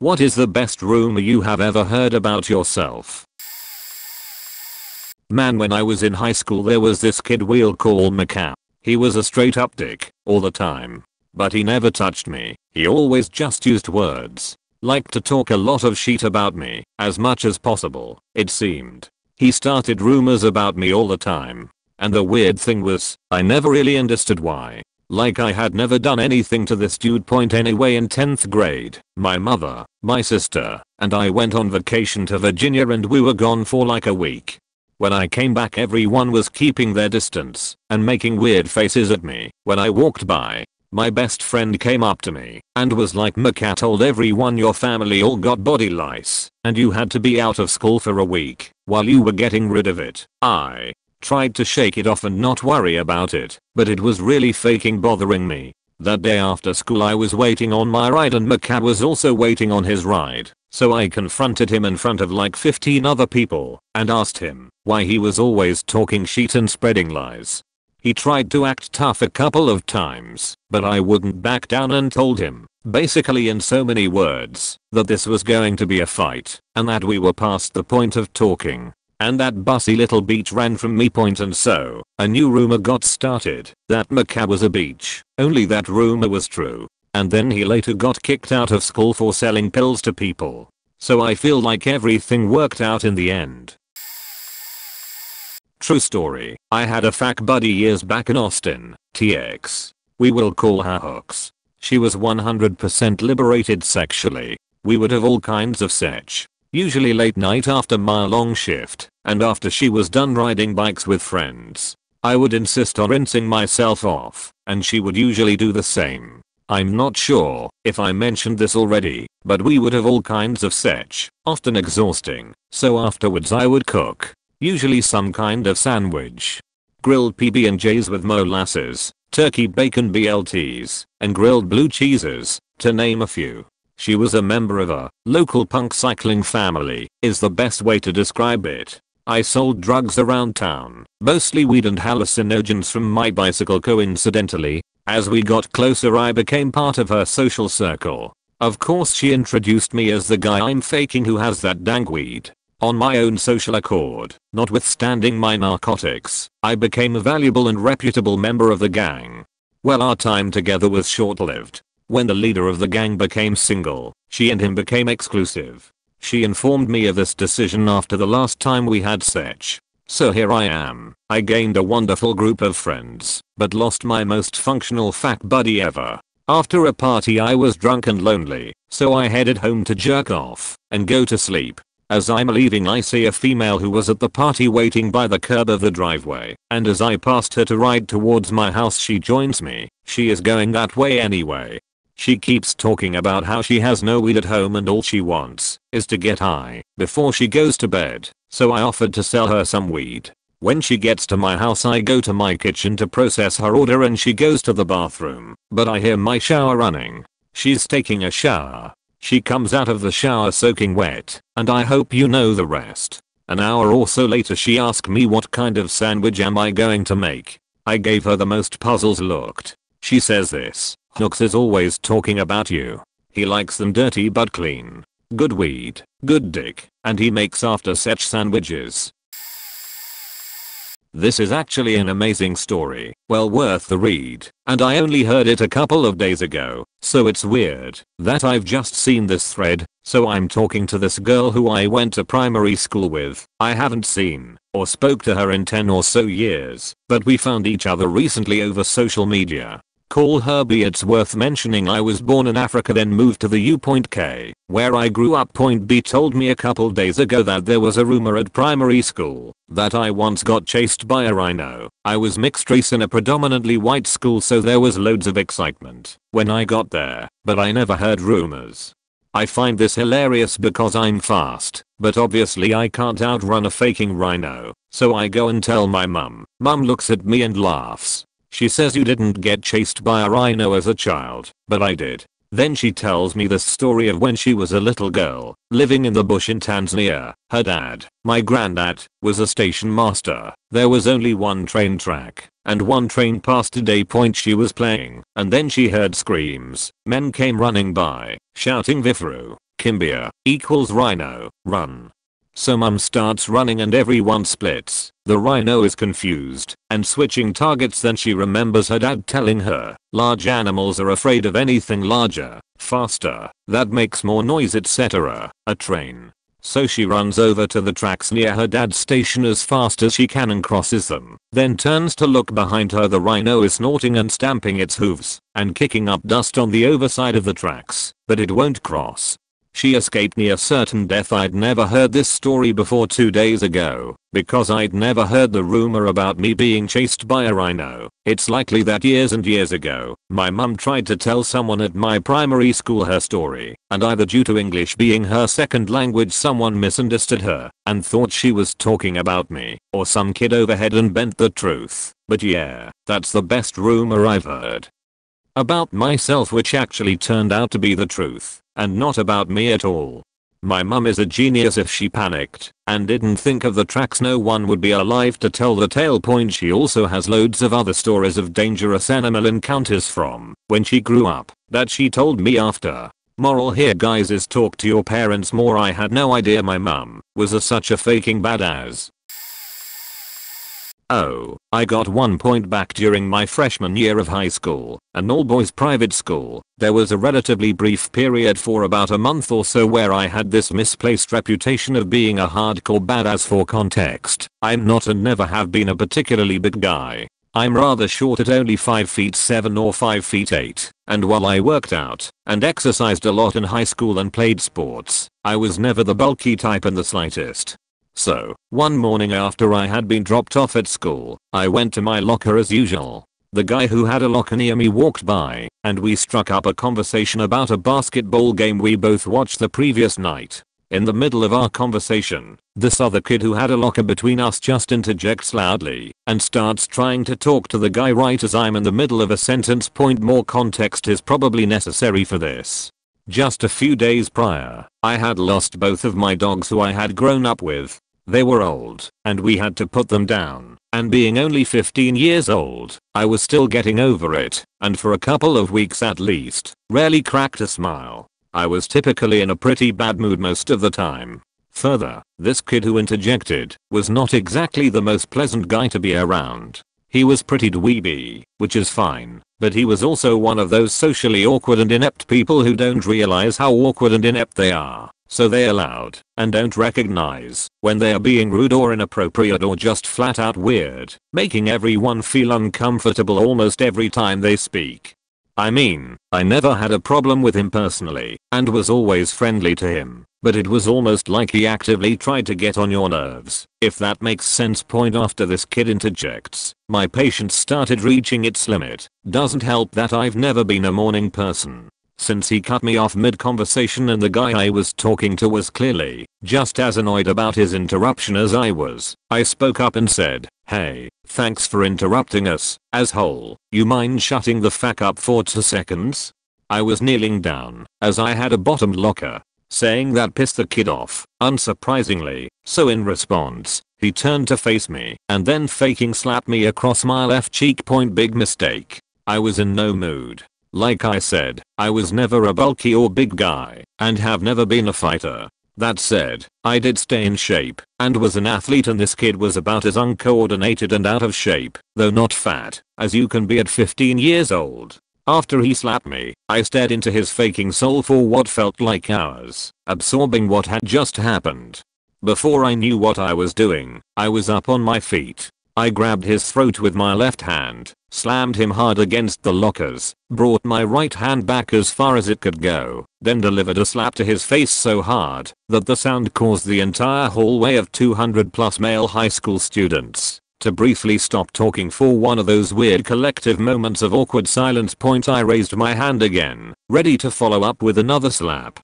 What is the best rumor you have ever heard about yourself? Man, when I was in high school there was this kid we'll call Macau. He was a straight up dick all the time. But he never touched me. He always just used words. Liked to talk a lot of shit about me, as much as possible, it seemed. He started rumors about me all the time. And the weird thing was, I never really understood why. Like I had never done anything to this dude point anyway. In 10th grade, my mother, my sister, and I went on vacation to Virginia and we were gone for like a week. When I came back everyone was keeping their distance and making weird faces at me when I walked by. My best friend came up to me and was like, Macau told everyone your family all got body lice and you had to be out of school for a week while you were getting rid of it. I tried to shake it off and not worry about it, but it was really faking bothering me. That day after school I was waiting on my ride and Macau was also waiting on his ride. So I confronted him in front of like 15 other people and asked him why he was always talking shit and spreading lies. He tried to act tough a couple of times, but I wouldn't back down and told him, basically in so many words, that this was going to be a fight and that we were past the point of talking. And that bussy little beach ran from me point, and so a new rumor got started that Macau was a beach. Only that rumor was true. And then he later got kicked out of school for selling pills to people. So I feel like everything worked out in the end. True story. I had a fake buddy years back in Austin, TX. We will call her Hooks. She was 100% liberated sexually. We would have all kinds of sex. Usually late night after my long shift, and after she was done riding bikes with friends. I would insist on rinsing myself off, and she would usually do the same. I'm not sure if I mentioned this already, but we would have all kinds of sex, often exhausting, so afterwards I would cook. Usually some kind of sandwich. Grilled PB&Js with molasses, turkey bacon BLTs, and grilled blue cheeses, to name a few. She was a member of a local punk cycling family, is the best way to describe it. I sold drugs around town, mostly weed and hallucinogens from my bicycle. Coincidentally, as we got closer I became part of her social circle. Of course she introduced me as the guy I'm faking who has that dang weed. On my own social accord, notwithstanding my narcotics, I became a valuable and reputable member of the gang. Well, our time together was short-lived. When the leader of the gang became single, she and him became exclusive. She informed me of this decision after the last time we had sex. So here I am. I gained a wonderful group of friends, but lost my most functional fake buddy ever. After a party I was drunk and lonely, so I headed home to jerk off and go to sleep. As I'm leaving I see a female who was at the party waiting by the curb of the driveway, and as I passed her to ride towards my house she joins me. She is going that way anyway. She keeps talking about how she has no weed at home and all she wants is to get high before she goes to bed, so I offered to sell her some weed. When she gets to my house I go to my kitchen to process her order and she goes to the bathroom, but I hear my shower running. She's taking a shower. She comes out of the shower soaking wet, and I hope you know the rest. An hour or so later she asked me what kind of sandwich am I going to make. I gave her the most puzzled look. She says this, Hooks is always talking about you. He likes them dirty but clean. Good weed, good dick, and he makes after sex sandwiches. This is actually an amazing story, well worth the read, and I only heard it a couple of days ago, so it's weird that I've just seen this thread, so I'm talking to this girl who I went to primary school with. I haven't seen or spoke to her in 10 or so years, but we found each other recently over social media. Call her B. It's worth mentioning I was born in Africa then moved to the U.K, where I grew up. B told me a couple days ago that there was a rumor at primary school that I once got chased by a rhino. I was mixed race in a predominantly white school so there was loads of excitement when I got there, but I never heard rumors. I find this hilarious because I'm fast, but obviously I can't outrun a faking rhino, so I go and tell my mum. Mum looks at me and laughs. She says you didn't get chased by a rhino as a child, but I did. Then she tells me the story of when she was a little girl, living in the bush in Tanzania. Her dad, my granddad, was a station master. There was only one train track, and one train passed at a point she was playing, and then she heard screams. Men came running by, shouting Vifru. Kimbia equals rhino, run. So mum starts running and everyone splits. The rhino is confused and switching targets, then she remembers her dad telling her, large animals are afraid of anything larger, faster, that makes more noise, etc. A train. So she runs over to the tracks near her dad's station as fast as she can and crosses them, then turns to look behind her. The rhino is snorting and stamping its hooves and kicking up dust on the overside of the tracks, but it won't cross. She escaped near certain death. I'd never heard this story before 2 days ago, because I'd never heard the rumor about me being chased by a rhino. It's likely that years and years ago, my mum tried to tell someone at my primary school her story, and either due to English being her second language someone misunderstood her and thought she was talking about me, or some kid overheard and bent the truth. But yeah, that's the best rumor I've heard about myself, which actually turned out to be the truth, and not about me at all. My mum is a genius. If she panicked and didn't think of the tracks, no one would be alive to tell the tale. Point. She also has loads of other stories of dangerous animal encounters from when she grew up that she told me after. Moral here, guys, is talk to your parents more. I had no idea my mum was such a faking badass. Oh, I got 1 point back during my freshman year of high school, an all-boys private school. There was a relatively brief period for about a month or so where I had this misplaced reputation of being a hardcore badass. For context, I'm not and never have been a particularly big guy. I'm rather short at only 5'7" or 5'8", and while I worked out and exercised a lot in high school and played sports, I was never the bulky type in the slightest. So, one morning after I had been dropped off at school, I went to my locker as usual. The guy who had a locker near me walked by, and we struck up a conversation about a basketball game we both watched the previous night. In the middle of our conversation, this other kid who had a locker between us just interjects loudly and starts trying to talk to the guy right as I'm in the middle of a sentence. Point. More context is probably necessary for this. Just a few days prior, I had lost both of my dogs who I had grown up with. They were old, and we had to put them down, and being only 15 years old, I was still getting over it, and for a couple of weeks at least, rarely cracked a smile. I was typically in a pretty bad mood most of the time. Further, this kid who interjected was not exactly the most pleasant guy to be around. He was pretty dweeby, which is fine, but he was also one of those socially awkward and inept people who don't realize how awkward and inept they are. So they are loud and don't recognize when they are being rude or inappropriate or just flat out weird, making everyone feel uncomfortable almost every time they speak. I mean, I never had a problem with him personally and was always friendly to him, but it was almost like he actively tried to get on your nerves, if that makes sense. Point. After this kid interjects, my patience started reaching its limit. Doesn't help that I've never been a morning person. Since he cut me off mid-conversation and the guy I was talking to was clearly just as annoyed about his interruption as I was, I spoke up and said, "Hey, thanks for interrupting us, asshole. You mind shutting the fuck up for 2 seconds?" I was kneeling down, as I had a bottomed locker. Saying that pissed the kid off, unsurprisingly, so in response, he turned to face me and then faking slapped me across my left cheek. Point. Big mistake. I was in no mood. Like I said, I was never a bulky or big guy, and have never been a fighter. That said, I did stay in shape, and was an athlete, and this kid was about as uncoordinated and out of shape, though not fat, as you can be at 15 years old. After he slapped me, I stared into his faking soul for what felt like hours, absorbing what had just happened. Before I knew what I was doing, I was up on my feet. I grabbed his throat with my left hand, slammed him hard against the lockers, brought my right hand back as far as it could go, then delivered a slap to his face so hard that the sound caused the entire hallway of 200+ male high school students to briefly stop talking for one of those weird collective moments of awkward silence. Point. I raised my hand again, ready to follow up with another slap,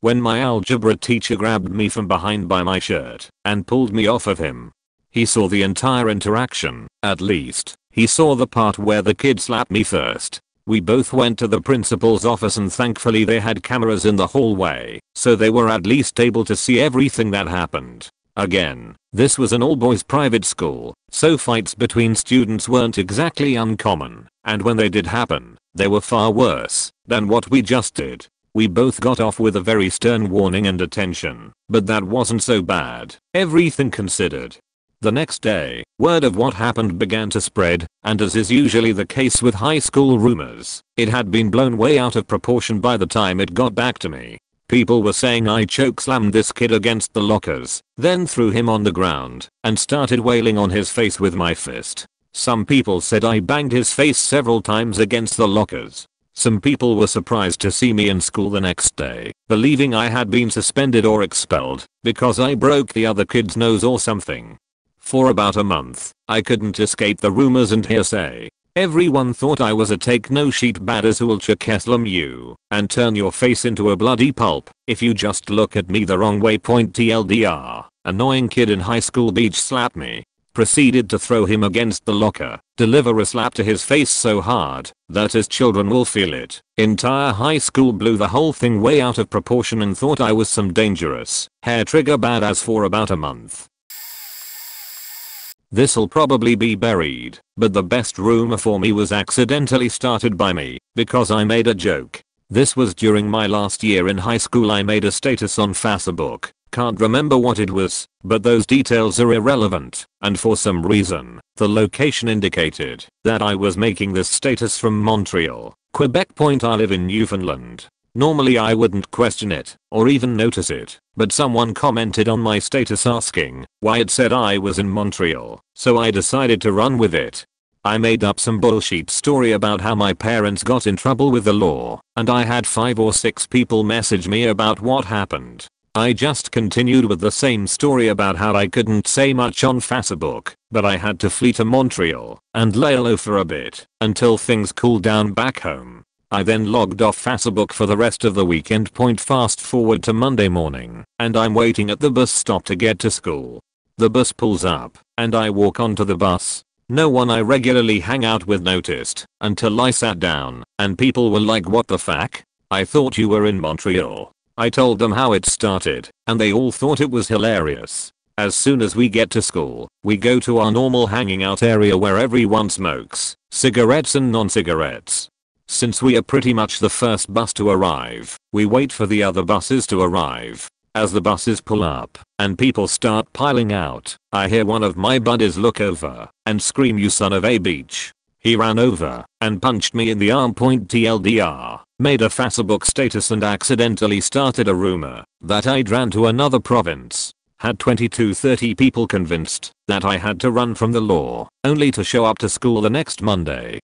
when my algebra teacher grabbed me from behind by my shirt and pulled me off of him. He saw the entire interaction, at least, he saw the part where the kid slapped me first. We both went to the principal's office, and thankfully they had cameras in the hallway, so they were at least able to see everything that happened. Again, this was an all-boys private school, so fights between students weren't exactly uncommon, and when they did happen, they were far worse than what we just did. We both got off with a very stern warning and detention, but that wasn't so bad, everything considered. The next day, word of what happened began to spread, and as is usually the case with high school rumors, it had been blown way out of proportion by the time it got back to me. People were saying I chokeslammed this kid against the lockers, then threw him on the ground, and started wailing on his face with my fist. Some people said I banged his face several times against the lockers. Some people were surprised to see me in school the next day, believing I had been suspended or expelled, because I broke the other kid's nose or something. For about a month, I couldn't escape the rumors and hearsay. Everyone thought I was a take-no-shit badass who'll chokeslam you and turn your face into a bloody pulp if you just look at me the wrong way. TLDR, annoying kid in high school beach slapped me. Proceeded to throw him against the locker, deliver a slap to his face so hard that his children will feel it. Entire high school blew the whole thing way out of proportion and thought I was some dangerous, hair-trigger badass for about a month. This'll probably be buried, but the best rumor for me was accidentally started by me, because I made a joke. This was during my last year in high school. I made a status on Facebook. Can't remember what it was, but those details are irrelevant, and for some reason, the location indicated that I was making this status from Montreal, Quebec. I live in Newfoundland. Normally I wouldn't question it, or even notice it, but someone commented on my status asking why it said I was in Montreal, so I decided to run with it. I made up some bullshit story about how my parents got in trouble with the law, and I had 5 or 6 people message me about what happened. I just continued with the same story about how I couldn't say much on Facebook, but I had to flee to Montreal and lay low for a bit until things cooled down back home. I then logged off Facebook for the rest of the weekend. Fast forward to Monday morning, and I'm waiting at the bus stop to get to school. The bus pulls up, and I walk onto the bus. No one I regularly hang out with noticed until I sat down, and people were like, "What the fuck? I thought you were in Montreal." I told them how it started, and they all thought it was hilarious. As soon as we get to school, we go to our normal hanging out area where everyone smokes cigarettes and non-cigarettes. Since we are pretty much the first bus to arrive, we wait for the other buses to arrive. As the buses pull up and people start piling out, I hear one of my buddies look over and scream, "You son of a bitch." He ran over and punched me in the arm. TLDR, made a Facebook status and accidentally started a rumor that I'd ran to another province. Had 20 to 30 people convinced that I had to run from the law, only to show up to school the next Monday.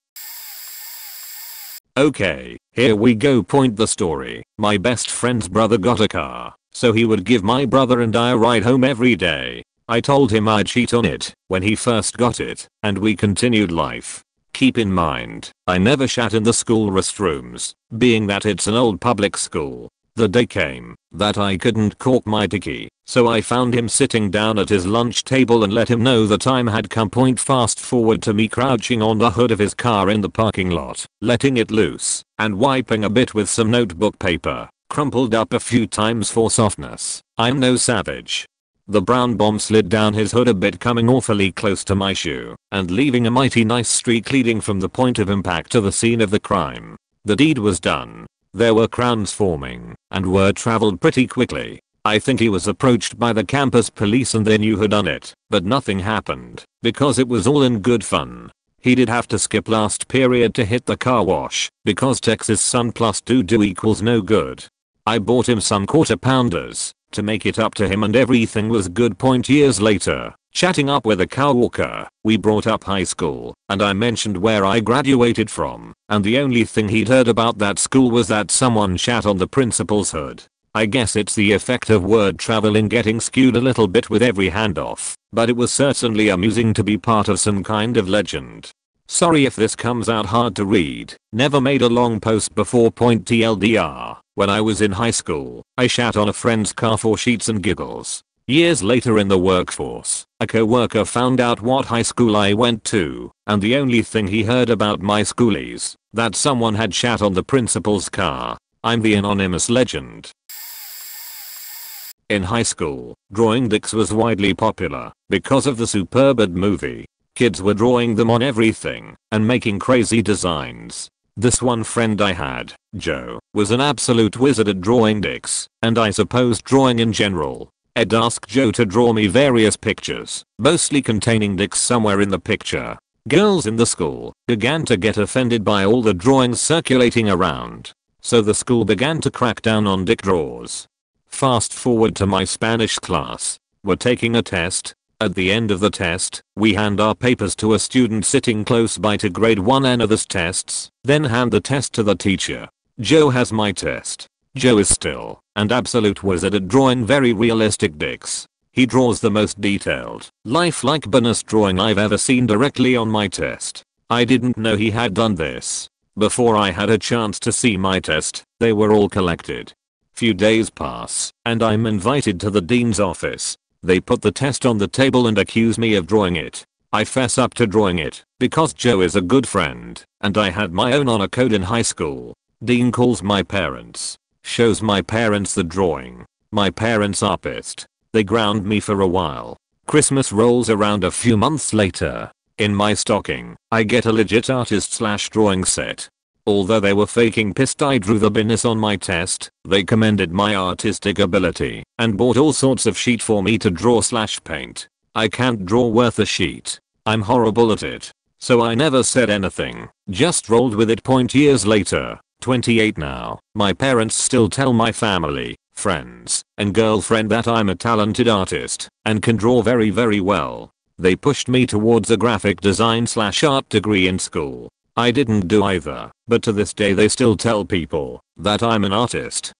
Okay, here we go. The story. My best friend's brother got a car, so he would give my brother and I a ride home every day. I told him I'd cheat on it when he first got it, and we continued life. Keep in mind, I never shat in the school restrooms, being that it's an old public school. The day came that I couldn't cork my dicky, so I found him sitting down at his lunch table and let him know the time had come. Fast forward to me crouching on the hood of his car in the parking lot, letting it loose, and wiping a bit with some notebook paper, crumpled up a few times for softness. I'm no savage. The brown bomb slid down his hood a bit, coming awfully close to my shoe, and leaving a mighty nice streak leading from the point of impact to the scene of the crime. The deed was done. There were crowns forming, and word traveled pretty quickly. I think he was approached by the campus police and they knew who done it, but nothing happened, because it was all in good fun. He did have to skip last period to hit the car wash, because Texas sun plus 2 equals no good. I bought him some quarter pounders to make it up to him and everything was good. Years later, chatting up with a coworker, we brought up high school, and I mentioned where I graduated from, and the only thing he'd heard about that school was that someone shat on the principal's hood. I guess it's the effect of word traveling getting skewed a little bit with every handoff, but it was certainly amusing to be part of some kind of legend. Sorry if this comes out hard to read. Never made a long post before. TLDR, when I was in high school, I shat on a friend's car for sheets and giggles. Years later in the workforce, a coworker found out what high school I went to, and the only thing he heard about my schoolies, that someone had shat on the principal's car. I'm the anonymous legend. In high school, drawing dicks was widely popular because of the Superbad movie. Kids were drawing them on everything and making crazy designs. This one friend I had, Joe, was an absolute wizard at drawing dicks, and I suppose drawing in general. I'd ask Joe to draw me various pictures, mostly containing dicks somewhere in the picture. Girls in the school began to get offended by all the drawings circulating around, so the school began to crack down on dick draws. Fast forward to my Spanish class. We're taking a test. At the end of the test, we hand our papers to a student sitting close by to grade 1 and others' tests, then hand the test to the teacher. Joe has my test. Joe is still an absolute wizard at drawing very realistic dicks. He draws the most detailed, lifelike bonus drawing I've ever seen directly on my test. I didn't know he had done this. Before I had a chance to see my test, they were all collected. Few days pass, and I'm invited to the dean's office. They put the test on the table and accuse me of drawing it. I fess up to drawing it, because Joe is a good friend, and I had my own honor code in high school. Dean calls my parents. Shows my parents the drawing. My parents are pissed. They ground me for a while. Christmas rolls around a few months later. In my stocking, I get a legit artist/drawing set. Although they were faking pissed I drew the business on my test, they commended my artistic ability and bought all sorts of sheet for me to draw/paint. I can't draw worth a sheet. I'm horrible at it. So I never said anything, just rolled with it. Years later, 28 now, my parents still tell my family, friends, and girlfriend that I'm a talented artist and can draw very well. They pushed me towards a graphic design/art degree in school. I didn't do either, but to this day they still tell people that I'm an artist.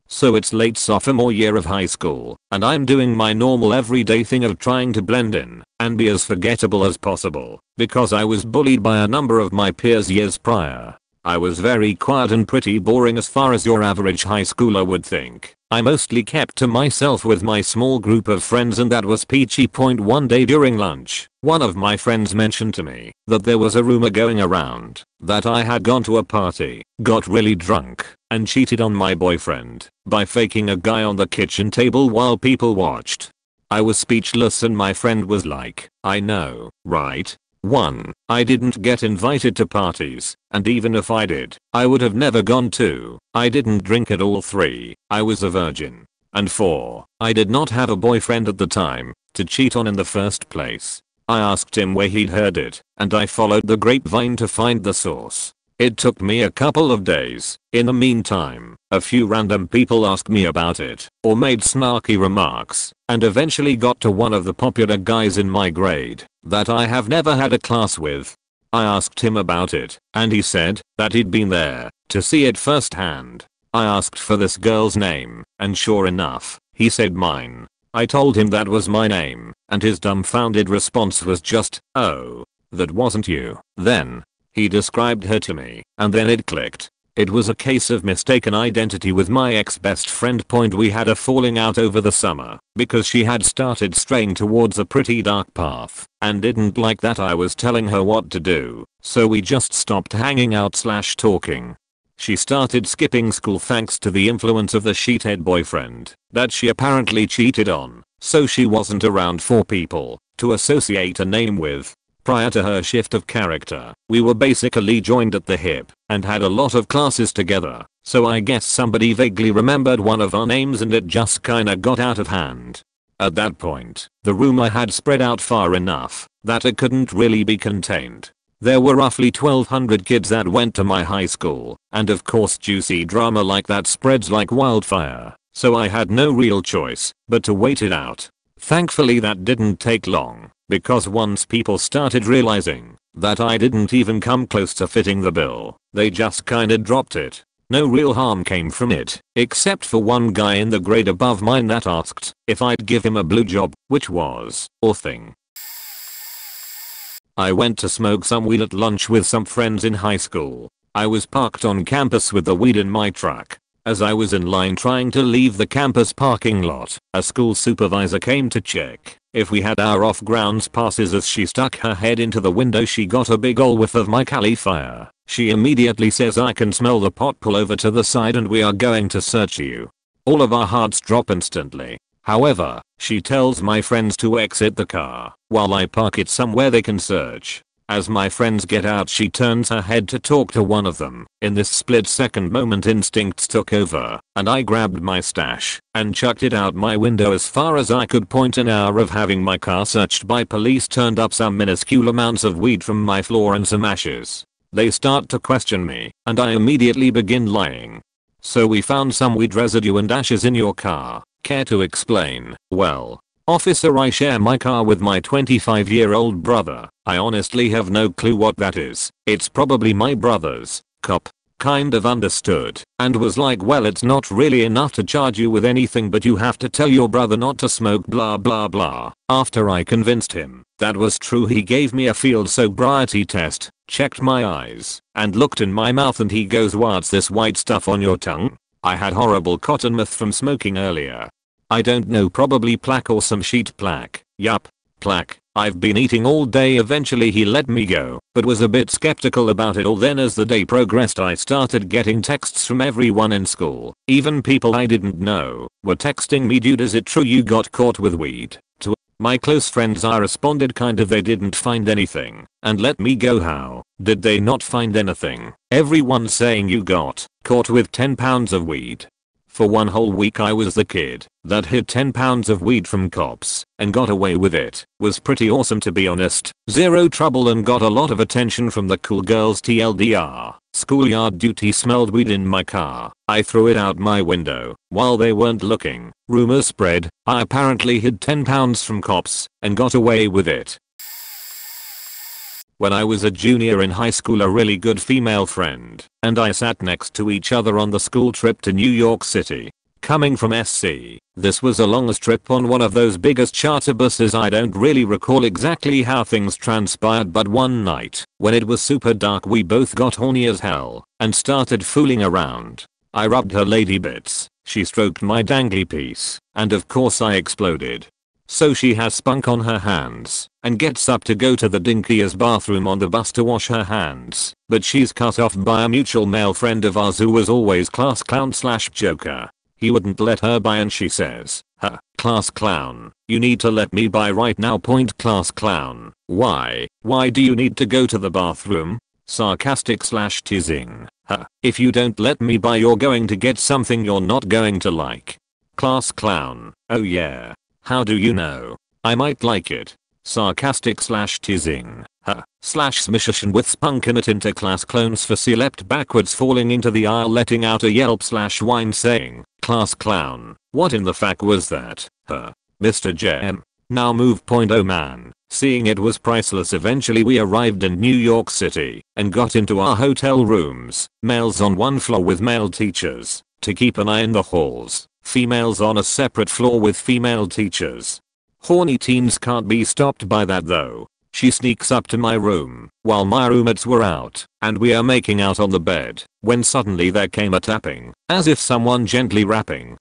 So it's late sophomore year of high school, and I'm doing my normal everyday thing of trying to blend in and be as forgettable as possible, because I was bullied by a number of my peers years prior. I was very quiet and pretty boring as far as your average high schooler would think. I mostly kept to myself with my small group of friends, and that was peachy. One day during lunch, one of my friends mentioned to me that there was a rumor going around that I had gone to a party, got really drunk, and cheated on my boyfriend by faking a guy on the kitchen table while people watched. I was speechless, and my friend was like, I know, right? 1. I didn't get invited to parties, and even if I did, I would have never gone to. I didn't drink at all. 3. I was a virgin. And 4. I did not have a boyfriend at the time to cheat on in the first place. I asked him where he'd heard it, and I followed the grapevine to find the source. It took me a couple of days. In the meantime, a few random people asked me about it, or made snarky remarks, and eventually got to one of the popular guys in my grade that I have never had a class with. I asked him about it, and he said that he'd been there to see it firsthand. I asked for this girl's name, and sure enough, he said mine. I told him that was my name, and his dumbfounded response was just, "Oh, that wasn't you." Then he described her to me, and then it clicked. It was a case of mistaken identity with my ex-best friend. We had a falling out over the summer because she had started straying towards a pretty dark path and didn't like that I was telling her what to do, so we just stopped hanging out/talking. She started skipping school thanks to the influence of the sheethead boyfriend that she apparently cheated on, so she wasn't around for people to associate a name with. Prior to her shift of character, we were basically joined at the hip and had a lot of classes together, so I guess somebody vaguely remembered one of our names and it just kinda got out of hand. At that point, the rumor had spread out far enough that it couldn't really be contained. There were roughly 1,200 kids that went to my high school, and of course juicy drama like that spreads like wildfire, so I had no real choice but to wait it out. Thankfully that didn't take long, because once people started realizing that I didn't even come close to fitting the bill, they just kinda dropped it. No real harm came from it, except for one guy in the grade above mine that asked if I'd give him a blowjob, which was a thing. I went to smoke some weed at lunch with some friends in high school. I was parked on campus with the weed in my truck. As I was in line trying to leave the campus parking lot, a school supervisor came to check if we had our off-grounds passes. As she stuck her head into the window, she got a big ol' whiff of my Cali fire. She immediately says, "I can smell the pot, pull over to the side and we are going to search you." All of our hearts drop instantly. However, she tells my friends to exit the car while I park it somewhere they can search. As my friends get out, she turns her head to talk to one of them. In this split-second moment, instincts took over, and I grabbed my stash and chucked it out my window as far as I could point. An hour of having my car searched by police turned up some minuscule amounts of weed from my floor and some ashes. They start to question me, and I immediately begin lying. So we found some weed residue and ashes in your car. Care to explain? Well, officer, I share my car with my 25-year-old brother. I honestly have no clue what that is. It's probably my brother's. Cop kind of understood and was like, well, it's not really enough to charge you with anything, but you have to tell your brother not to smoke, blah blah blah. After I convinced him that was true, he gave me a field sobriety test, checked my eyes, and looked in my mouth, and he goes, what's this white stuff on your tongue? I had horrible cotton mouth from smoking earlier. I don't know, probably plaque or some sheet plaque. Yup, plaque. I've been eating all day. Eventually he let me go, but was a bit skeptical about it all. Then as the day progressed, I started getting texts from everyone in school. Even people I didn't know were texting me, dude, is it true you got caught with weed? To my close friends I responded, kind of, they didn't find anything, and let me go. How did they not find anything? Everyone saying you got caught with 10 pounds of weed. For one whole week I was the kid that hid 10 pounds of weed from cops and got away with it. Was pretty awesome, to be honest. Zero trouble and got a lot of attention from the cool girls. TLDR, schoolyard duty, smelled weed in my car. I threw it out my window while they weren't looking. Rumors spread I apparently hid 10 pounds from cops and got away with it. When I was a junior in high school, a really good female friend and I sat next to each other on the school trip to New York City. Coming from SC, this was a longest trip on one of those biggest charter buses. I don't really recall exactly how things transpired, but one night, when it was super dark, we both got horny as hell and started fooling around. I rubbed her lady bits, she stroked my dangly piece, and of course I exploded. So she has spunk on her hands and gets up to go to the dinkiest bathroom on the bus to wash her hands, but she's cut off by a mutual male friend of ours who was always class clown / joker. He wouldn't let her by, and she says, huh, class clown, you need to let me by right now. Point, class clown, why do you need to go to the bathroom? Sarcastic / teasing, huh, if you don't let me by you're going to get something you're not going to like. Class clown, oh yeah. How do you know? I might like it. Sarcastic / teasing, huh, / smishishin with spunk in it. Interclass clones for C leapt backwards, falling into the aisle, letting out a yelp / whine, saying, class clown, what in the fuck was that? Huh. Mr. Jem. Now move. Point, oh man. Seeing it was priceless. Eventually we arrived in New York City and got into our hotel rooms. Males on one floor with male teachers to keep an eye in the halls. Females on a separate floor with female teachers. Horny teens can't be stopped by that though. She sneaks up to my room while my roommates were out and we are making out on the bed when suddenly there came a tapping, as if someone gently rapping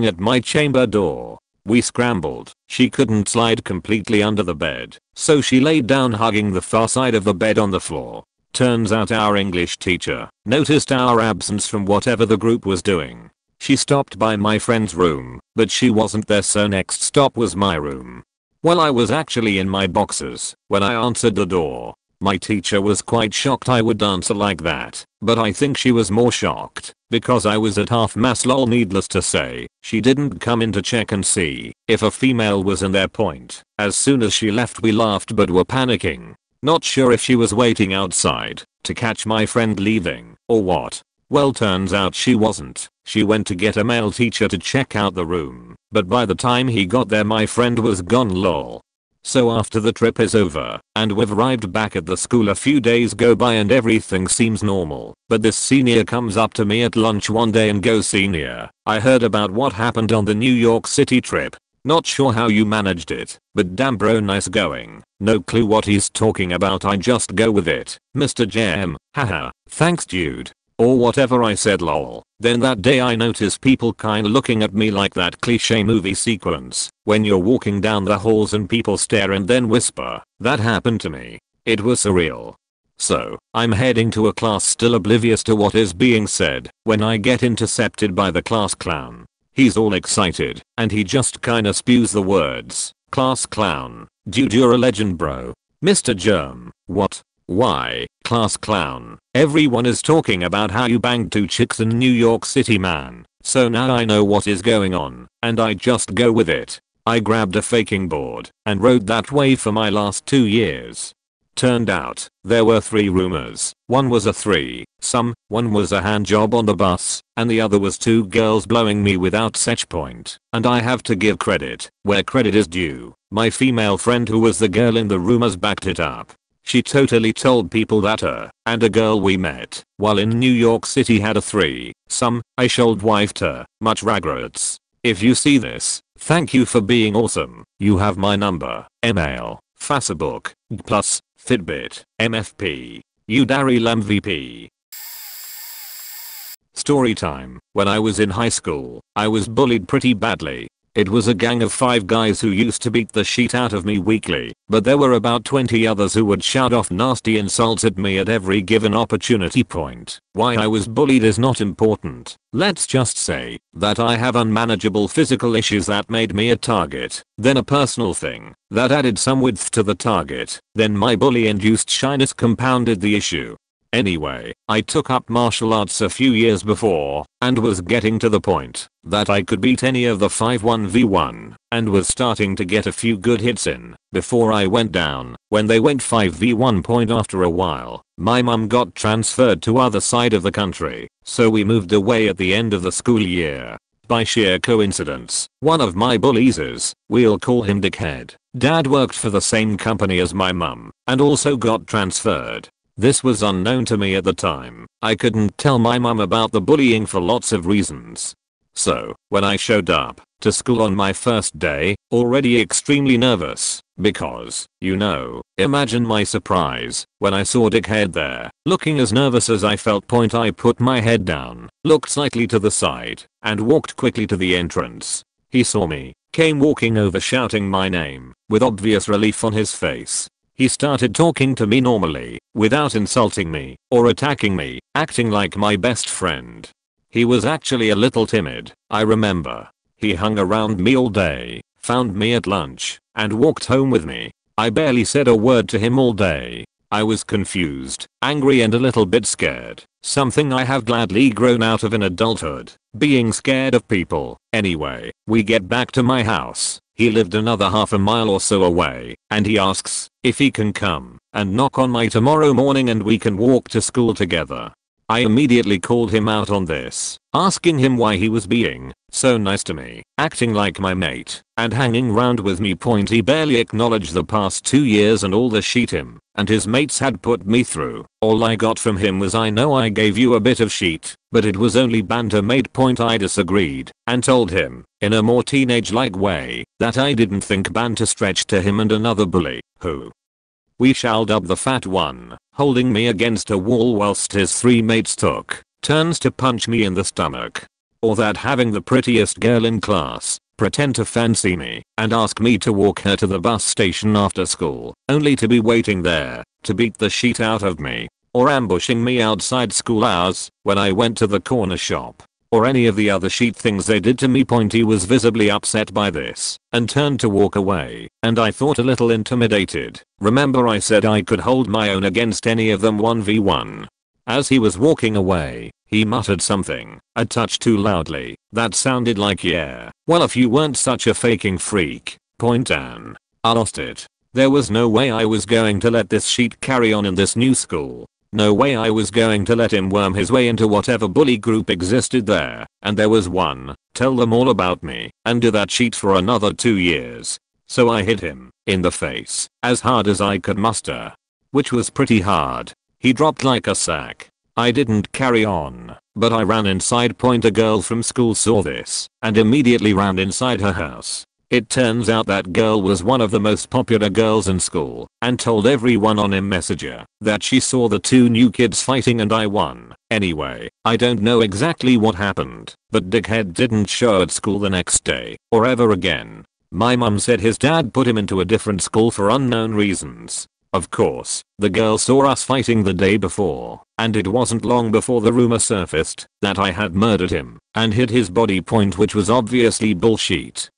at my chamber door. We scrambled. She couldn't slide completely under the bed, so she laid down hugging the far side of the bed on the floor. Turns out our English teacher noticed our absence from whatever the group was doing. She stopped by my friend's room, but she wasn't there, so next stop was my room. Well, I was actually in my boxers when I answered the door. My teacher was quite shocked I would answer like that, but I think she was more shocked because I was at half mast. Lol. Needless to say, she didn't come in to check and see if a female was in there. Point. As soon as she left we laughed but were panicking. Not sure if she was waiting outside to catch my friend leaving or what. Well, turns out she wasn't. She went to get a male teacher to check out the room, but by the time he got there my friend was gone. Lol. So after the trip is over and we've arrived back at the school, a few days go by and everything seems normal, but this senior comes up to me at lunch one day and goes, senior, I heard about what happened on the New York City trip. Not sure how you managed it, but damn bro, nice going. No clue what he's talking about, I just go with it. Mr. Jem, haha, thanks dude. Or whatever I said, lol. Then that day I noticed people kinda looking at me like that cliche movie sequence when you're walking down the halls and people stare and then whisper. That happened to me. It was surreal. So, I'm heading to a class still oblivious to what is being said when I get intercepted by the class clown. He's all excited and he just kinda spews the words, class clown, dude, you're a legend bro. Mr. Germ, what? Why, class clown, everyone is talking about how you banged 2 chicks in New York City, man. So now I know what is going on, and I just go with it. I grabbed a faking board and rode that way for my last 2 years. Turned out, there were 3 rumors. One was a threesome, one was a hand job on the bus, and the other was 2 girls blowing me without such point. And I have to give credit where credit is due. My female friend who was the girl in the rumors backed it up. She totally told people that her and a girl we met while in New York City had a threesome. I should wifed her. Much regrets. If you see this, thank you for being awesome. You have my number, email, Facebook, plus, Fitbit, MFP. You Daryl MVP. Story time. When I was in high school, I was bullied pretty badly. It was a gang of 5 guys who used to beat the shit out of me weekly, but there were about 20 others who would shout off nasty insults at me at every given opportunity point. Why I was bullied is not important. Let's just say that I have unmanageable physical issues that made me a target, then a personal thing that added some width to the target, then my bully-induced shyness compounded the issue. Anyway, I took up martial arts a few years before, and was getting to the point that I could beat any of the 5 1v1, and was starting to get a few good hits in, before I went down. When they went 5v1 point after a while, my mum got transferred to other side of the country, so we moved away at the end of the school year. By sheer coincidence, one of my bullies is, we'll call him Dickhead, dad worked for the same company as my mum, and also got transferred. This was unknown to me at the time. I couldn't tell my mum about the bullying for lots of reasons. So, when I showed up to school on my first day, already extremely nervous, because, imagine my surprise when I saw Dickhead there, looking as nervous as I felt. I put my head down, looked slightly to the side, and walked quickly to the entrance. He saw me, came walking over shouting my name, with obvious relief on his face. He started talking to me normally, without insulting me or attacking me, acting like my best friend. He was actually a little timid, I remember. He hung around me all day, found me at lunch, and walked home with me. I barely said a word to him all day. I was confused, angry, and a little bit scared, something I have gladly grown out of in adulthood, being scared of people. Anyway, we get back to my house. He lived another half a mile or so away, and he asks if he can come and knock on my tomorrow morning and we can walk to school together. I immediately called him out on this, asking him why he was being so nice to me, acting like my mate, and hanging round with me. He barely acknowledged the past 2 years and all the shit him and his mates had put me through. All I got from him was, I know I gave you a bit of shit, but it was only banter. I disagreed and told him, in a more teenage-like way, that I didn't think banter stretched to him and another bully, who we shall dub the fat one, holding me against a wall whilst his 3 mates took turns to punch me in the stomach. Or that having the prettiest girl in class pretend to fancy me and ask me to walk her to the bus station after school, only to be waiting there to beat the shit out of me. Or ambushing me outside school hours when I went to the corner shop. Or any of the other shit things they did to me. He was visibly upset by this and turned to walk away, and I thought a little intimidated. Remember, I said I could hold my own against any of them 1v1. As he was walking away, he muttered something a touch too loudly that sounded like, yeah, well, if you weren't such a faking freak, and I lost it. There was no way I was going to let this shit carry on in this new school. No way I was going to let him worm his way into whatever bully group existed there, and there was one, tell them all about me, and do that shit for another 2 years. So I hit him in the face as hard as I could muster, which was pretty hard. He dropped like a sack. I didn't carry on, but I ran inside. A girl from school saw this and immediately ran inside her house. It turns out that girl was one of the most popular girls in school and told everyone on Messenger that she saw the 2 new kids fighting and I won. Anyway, I don't know exactly what happened, but Dickhead didn't show at school the next day or ever again. My mum said his dad put him into a different school for unknown reasons. Of course, the girl saw us fighting the day before, and it wasn't long before the rumor surfaced that I had murdered him and hid his body, which was obviously bullshit.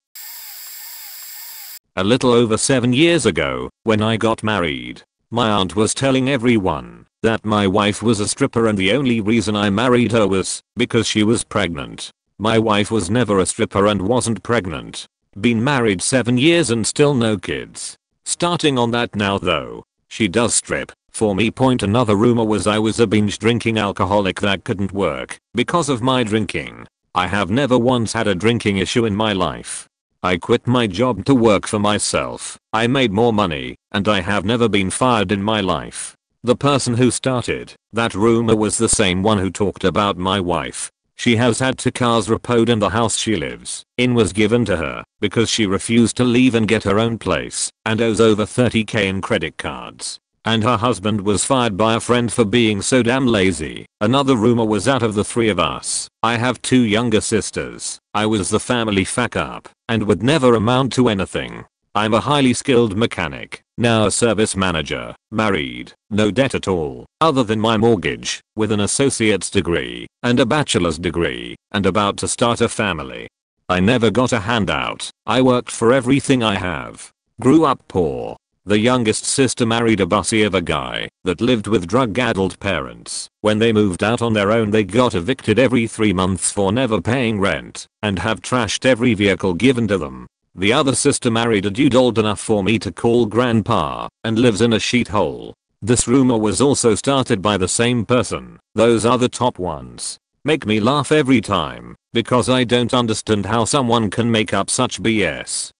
A little over 7 years ago, when I got married, My aunt was telling everyone that my wife was a stripper and the only reason I married her was because she was pregnant. My wife was never a stripper and wasn't pregnant. Been married 7 years and still no kids. Starting on that now though. She does strip for me. Another rumor was I was a binge drinking alcoholic that couldn't work because of my drinking. I have never once had a drinking issue in my life. I quit my job to work for myself. I made more money and I have never been fired in my life. The person who started that rumor was the same one who talked about my wife. She has had 2 cars repoed and the house she lives in was given to her because she refused to leave and get her own place and owes over 30k in credit cards. And her husband was fired by a friend for being so damn lazy. Another rumor was out of the 3 of us, I have 2 younger sisters. I was the family fuck up and would never amount to anything. I'm a highly skilled mechanic, now a service manager, married, no debt at all, other than my mortgage, with an associate's degree and a bachelor's degree, and about to start a family. I never got a handout. I worked for everything I have. Grew up poor. The youngest sister married a bussy of a guy that lived with drug-addled parents. When they moved out on their own they got evicted every 3 months for never paying rent, and have trashed every vehicle given to them. The other sister married a dude old enough for me to call grandpa, and lives in a sheethole. This rumor was also started by the same person. Those are the top ones. Make me laugh every time, because I don't understand how someone can make up such BS.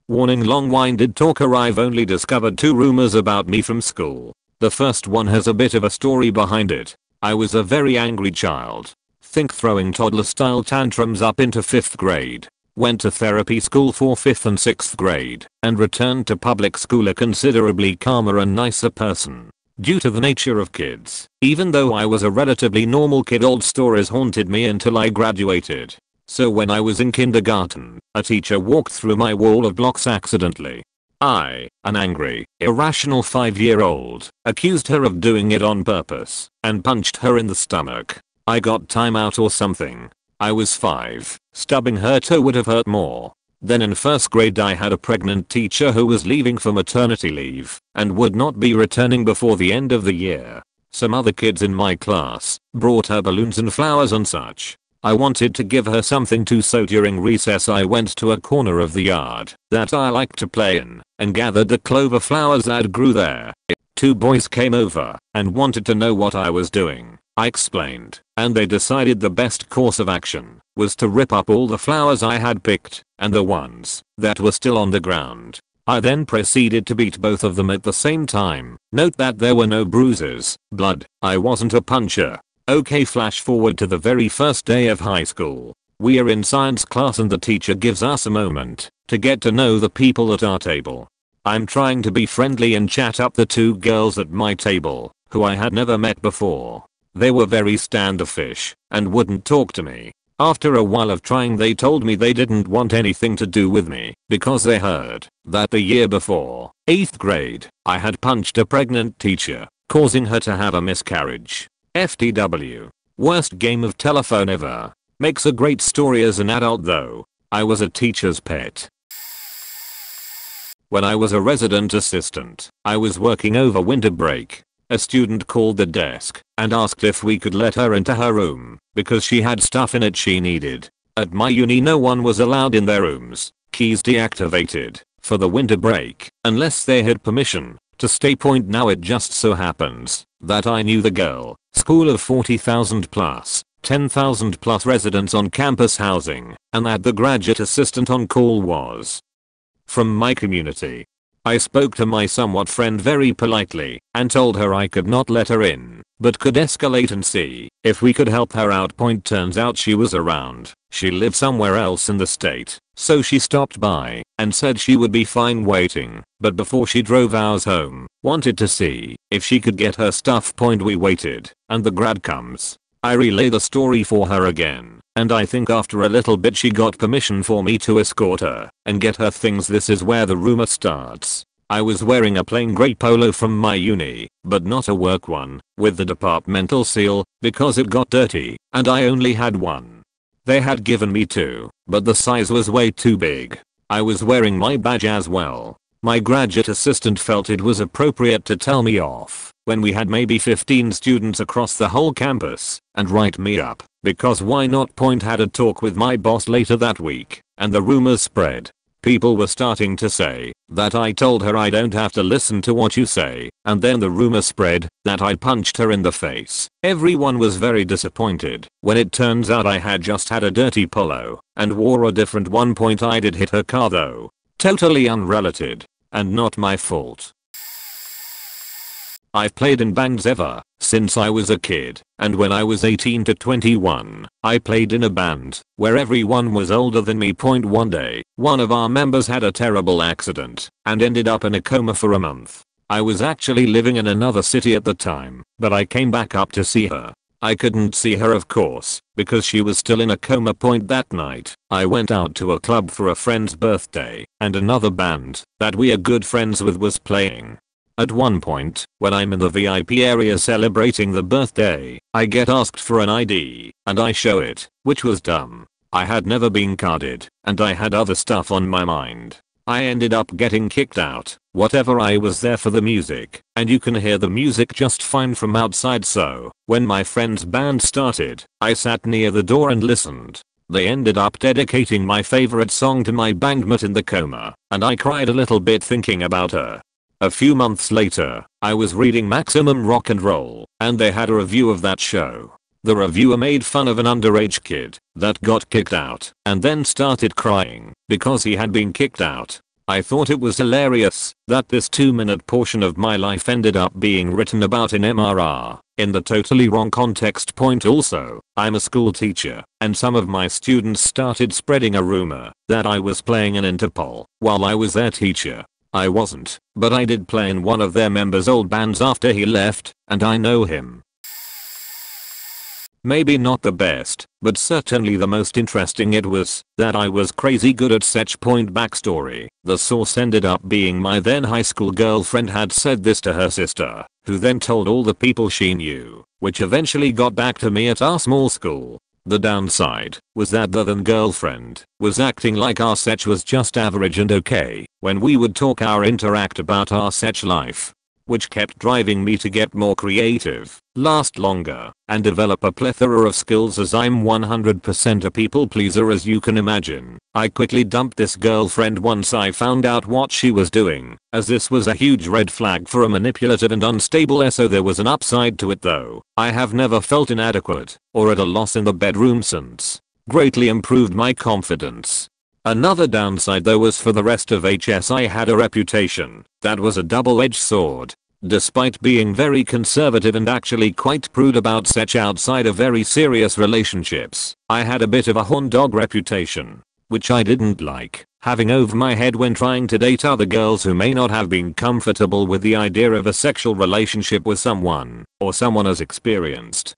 Warning, long-winded talker. I've only discovered 2 rumors about me from school. The first one has a bit of a story behind it. I was a very angry child. Think throwing toddler-style tantrums up into 5th grade. Went to therapy school for 5th and 6th grade, and returned to public school a considerably calmer and nicer person. Due to the nature of kids, even though I was a relatively normal kid, old stories haunted me until I graduated. So when I was in kindergarten, a teacher walked through my wall of blocks accidentally. I, an angry, irrational 5-year-old, accused her of doing it on purpose, and punched her in the stomach. I got timeout or something. I was 5. Stubbing her toe would have hurt more. Then in 1st grade I had a pregnant teacher who was leaving for maternity leave and would not be returning before the end of the year. Some other kids in my class brought her balloons and flowers and such. I wanted to give her something to, so during recess I went to a corner of the yard that I liked to play in and gathered the clover flowers that grew there. 2 boys came over and wanted to know what I was doing. I explained, and they decided the best course of action was to rip up all the flowers I had picked and the ones that were still on the ground. I then proceeded to beat both of them at the same time. Note that there were no bruises, blood. I wasn't a puncher. Okay, flash forward to the very first day of high school. We are in science class and the teacher gives us a moment to get to know the people at our table. I'm trying to be friendly and chat up the 2 girls at my table, who I had never met before. They were very standoffish and wouldn't talk to me. After a while of trying they told me they didn't want anything to do with me because they heard that the year before, 8th grade, I had punched a pregnant teacher, causing her to have a miscarriage. FTW. Worst game of telephone ever. Makes a great story as an adult though. I was a teacher's pet. When I was a resident assistant, I was working over winter break. A student called the desk and asked if we could let her into her room because she had stuff in it she needed. At my uni no one was allowed in their rooms, keys deactivated, for the winter break unless they had permission to stay. Now it just so happens that I knew the girl. School of 40,000 plus, 10,000 plus residents on campus housing, and that the graduate assistant on call was from my community. I spoke to my somewhat friend very politely and told her I could not let her in, but could escalate and see if we could help her out. Turns out she was around. She lived somewhere else in the state, so she stopped by and said she would be fine waiting, but before she drove ours home, wanted to see if she could get her stuff. We waited, and the grad comes. I relay the story for her again, and I think after a little bit she got permission for me to escort her and get her things. This is where the rumor starts. I was wearing a plain grey polo from my uni, but not a work one, with the departmental seal, because it got dirty, and I only had one. They had given me 2, but the size was way too big. I was wearing my badge as well. My graduate assistant felt it was appropriate to tell me off when we had maybe 15 students across the whole campus and write me up because why not? Had a talk with my boss later that week and the rumors spread. People were starting to say that I told her I don't have to listen to what you say, and then the rumor spread that I punched her in the face. Everyone was very disappointed when it turns out I had just had a dirty polo and wore a different one. I did hit her car though. Totally unrelated and not my fault. I've played in bands ever since I was a kid, and when I was 18 to 21, I played in a band where everyone was older than me. One day, one of our members had a terrible accident and ended up in a coma for a month. I was actually living in another city at the time, but I came back up to see her. I couldn't see her of course, because she was still in a coma. That night, I went out to a club for a friend's birthday, and another band that we are good friends with was playing. At one point, when I'm in the VIP area celebrating the birthday, I get asked for an ID, and I show it, which was dumb. I had never been carded, and I had other stuff on my mind. I ended up getting kicked out. Whatever, I was there for the music, and you can hear the music just fine from outside, so when my friend's band started, I sat near the door and listened. They ended up dedicating my favorite song to my bandmate in the coma, and I cried a little bit thinking about her. A few months later, I was reading Maximum Rock and Roll, and they had a review of that show. The reviewer made fun of an underage kid that got kicked out and then started crying because he had been kicked out. I thought it was hilarious that this 2-minute portion of my life ended up being written about in MRR in the totally wrong context. Also, I'm a school teacher, and some of my students started spreading a rumor that I was playing an Interpol while I was their teacher. I wasn't, but I did play in one of their members' old bands after he left, and I know him. Maybe not the best, but certainly the most interesting it was that I was crazy good at Setch. Backstory: the source ended up being my then high school girlfriend had said this to her sister, who then told all the people she knew, which eventually got back to me at our small school. The downside was that the then girlfriend was acting like our Setch was just average and okay when we would talk or interact about our Setch life, which kept driving me to get more creative, last longer, and develop a plethora of skills as I'm 100% a people pleaser, as you can imagine. I quickly dumped this girlfriend once I found out what she was doing, as this was a huge red flag for a manipulative and unstable SO. There was an upside to it though. I have never felt inadequate or at a loss in the bedroom since. Greatly improved my confidence. Another downside though was for the rest of HS I had a reputation that was a double-edged sword. Despite being very conservative and actually quite prude about Setch outside of very serious relationships, I had a bit of a horn dog reputation, which I didn't like having over my head when trying to date other girls who may not have been comfortable with the idea of a sexual relationship with someone or someone as experienced.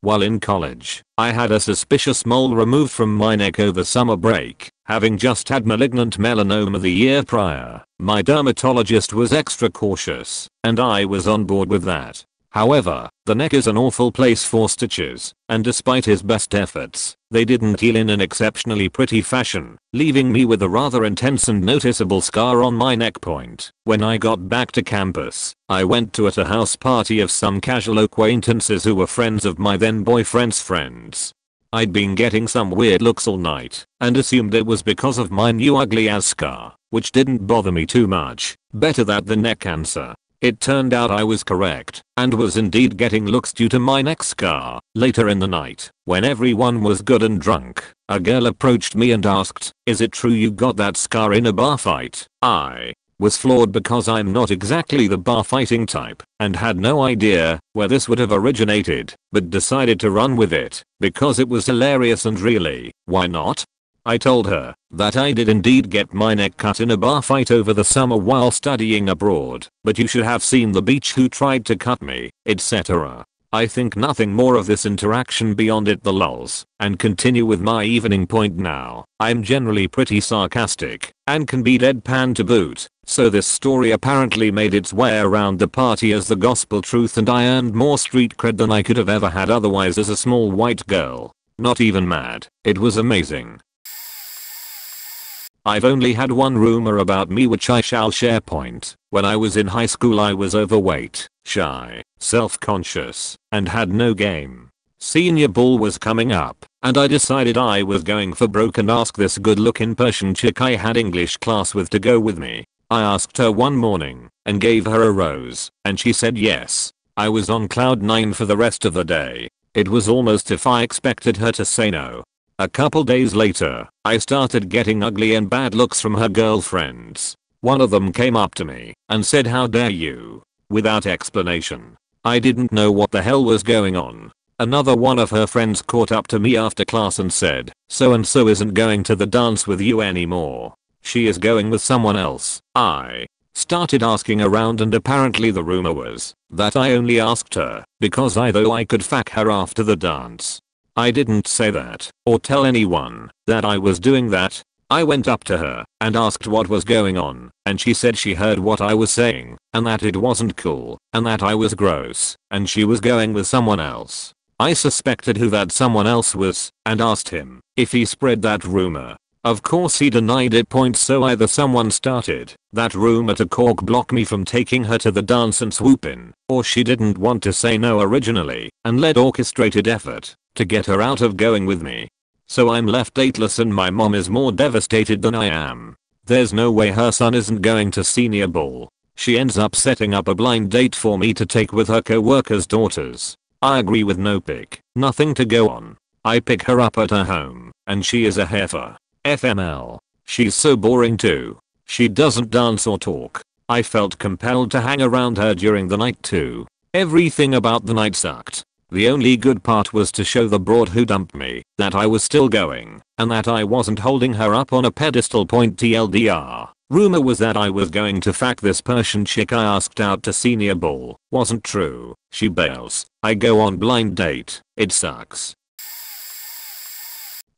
While in college, I had a suspicious mole removed from my neck over summer break, having just had malignant melanoma the year prior. My dermatologist was extra cautious, and I was on board with that. However, the neck is an awful place for stitches, and despite his best efforts, they didn't heal in an exceptionally pretty fashion, leaving me with a rather intense and noticeable scar on my neck point. When I got back to campus, I went to a house party of some casual acquaintances who were friends of my then boyfriend's friends. I'd been getting some weird looks all night, and assumed it was because of my new ugly ass scar, which didn't bother me too much. Better that than neck cancer. It turned out I was correct, and was indeed getting looks due to my neck scar. Later in the night, when everyone was good and drunk, a girl approached me and asked, "Is it true you got that scar in a bar fight?" I was floored because I'm not exactly the bar fighting type, and had no idea where this would have originated, but decided to run with it, because it was hilarious and really, why not? I told her that I did indeed get my neck cut in a bar fight over the summer while studying abroad, but you should have seen the beach who tried to cut me, etc. I think nothing more of this interaction beyond it, the lols, and continue with my evening point now. I'm generally pretty sarcastic, and can be deadpan to boot, so this story apparently made its way around the party as the gospel truth, and I earned more street cred than I could have ever had otherwise as a small white girl. Not even mad, it was amazing. I've only had one rumor about me which I shall share. Point. When I was in high school I was overweight, shy, self-conscious, and had no game. Senior ball was coming up, and I decided I was going for broke and asked this good-looking Persian chick I had English class with to go with me. I asked her one morning and gave her a rose, and she said yes. I was on cloud 9 for the rest of the day. It was almost if I expected her to say no. A couple days later, I started getting ugly and bad looks from her girlfriends. One of them came up to me and said, "How dare you?" without explanation. I didn't know what the hell was going on. Another one of her friends caught up to me after class and said, "So and so isn't going to the dance with you anymore. She is going with someone else." I started asking around, and apparently the rumor was that I only asked her because I thought I could fuck her after the dance. I didn't say that or tell anyone that I was doing that. I went up to her and asked what was going on, and she said she heard what I was saying and that it wasn't cool and that I was gross and she was going with someone else. I suspected who that someone else was and asked him if he spread that rumor. Of course he denied it. So either someone started that rumor to cock block me from taking her to the dance and swoop in, or she didn't want to say no originally and led orchestrated effort to get her out of going with me. So I'm left dateless and my mom is more devastated than I am. There's no way her son isn't going to senior ball. She ends up setting up a blind date for me to take with her co-workers' daughters. I agree with no pick, nothing to go on. I pick her up at her home and she is a heifer. FML. She's so boring too. She doesn't dance or talk. I felt compelled to hang around her during the night too. Everything about the night sucked. The only good part was to show the broad who dumped me that I was still going and that I wasn't holding her up on a pedestal. TLDR. Rumor was that I was going to fuck this Persian chick I asked out to senior ball. Wasn't true. She bails. I go on blind date. It sucks.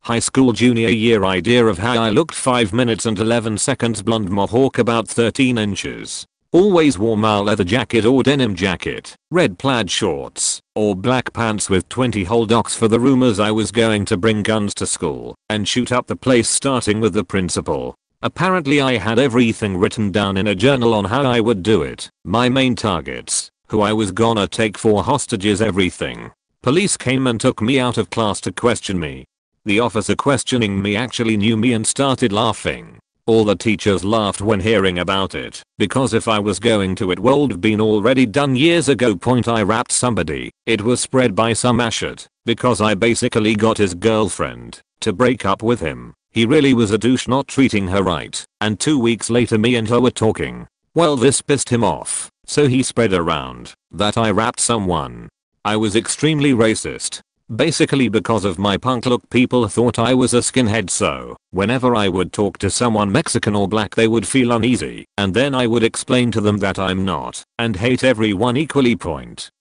High school junior year idea of how I looked: 5 minutes and 11 seconds, blonde mohawk about 13 inches. Always wore my leather jacket or denim jacket, red plaid shorts, or black pants with 20 hole docks for the rumors I was going to bring guns to school and shoot up the place, starting with the principal. Apparently I had everything written down in a journal on how I would do it, my main targets, who I was gonna take for hostages, everything. Police came and took me out of class to question me. The officer questioning me actually knew me and started laughing. All the teachers laughed when hearing about it, because if I was going to, it would have been already done years ago. I rapped somebody. It was spread by some ashit, because I basically got his girlfriend to break up with him. He really was a douche not treating her right, and 2 weeks later me and her were talking. Well, this pissed him off, so he spread around that I rapped someone. I was extremely racist. Basically because of my punk look, people thought I was a skinhead, so whenever I would talk to someone Mexican or black they would feel uneasy, and then I would explain to them that I'm not, and hate everyone equally.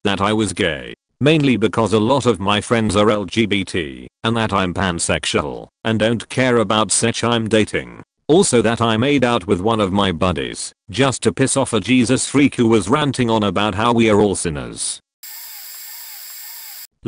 That I was gay, mainly because a lot of my friends are LGBT, and that I'm pansexual and don't care about sex I'm dating. Also that I made out with one of my buddies just to piss off a Jesus freak who was ranting on about how we are all sinners.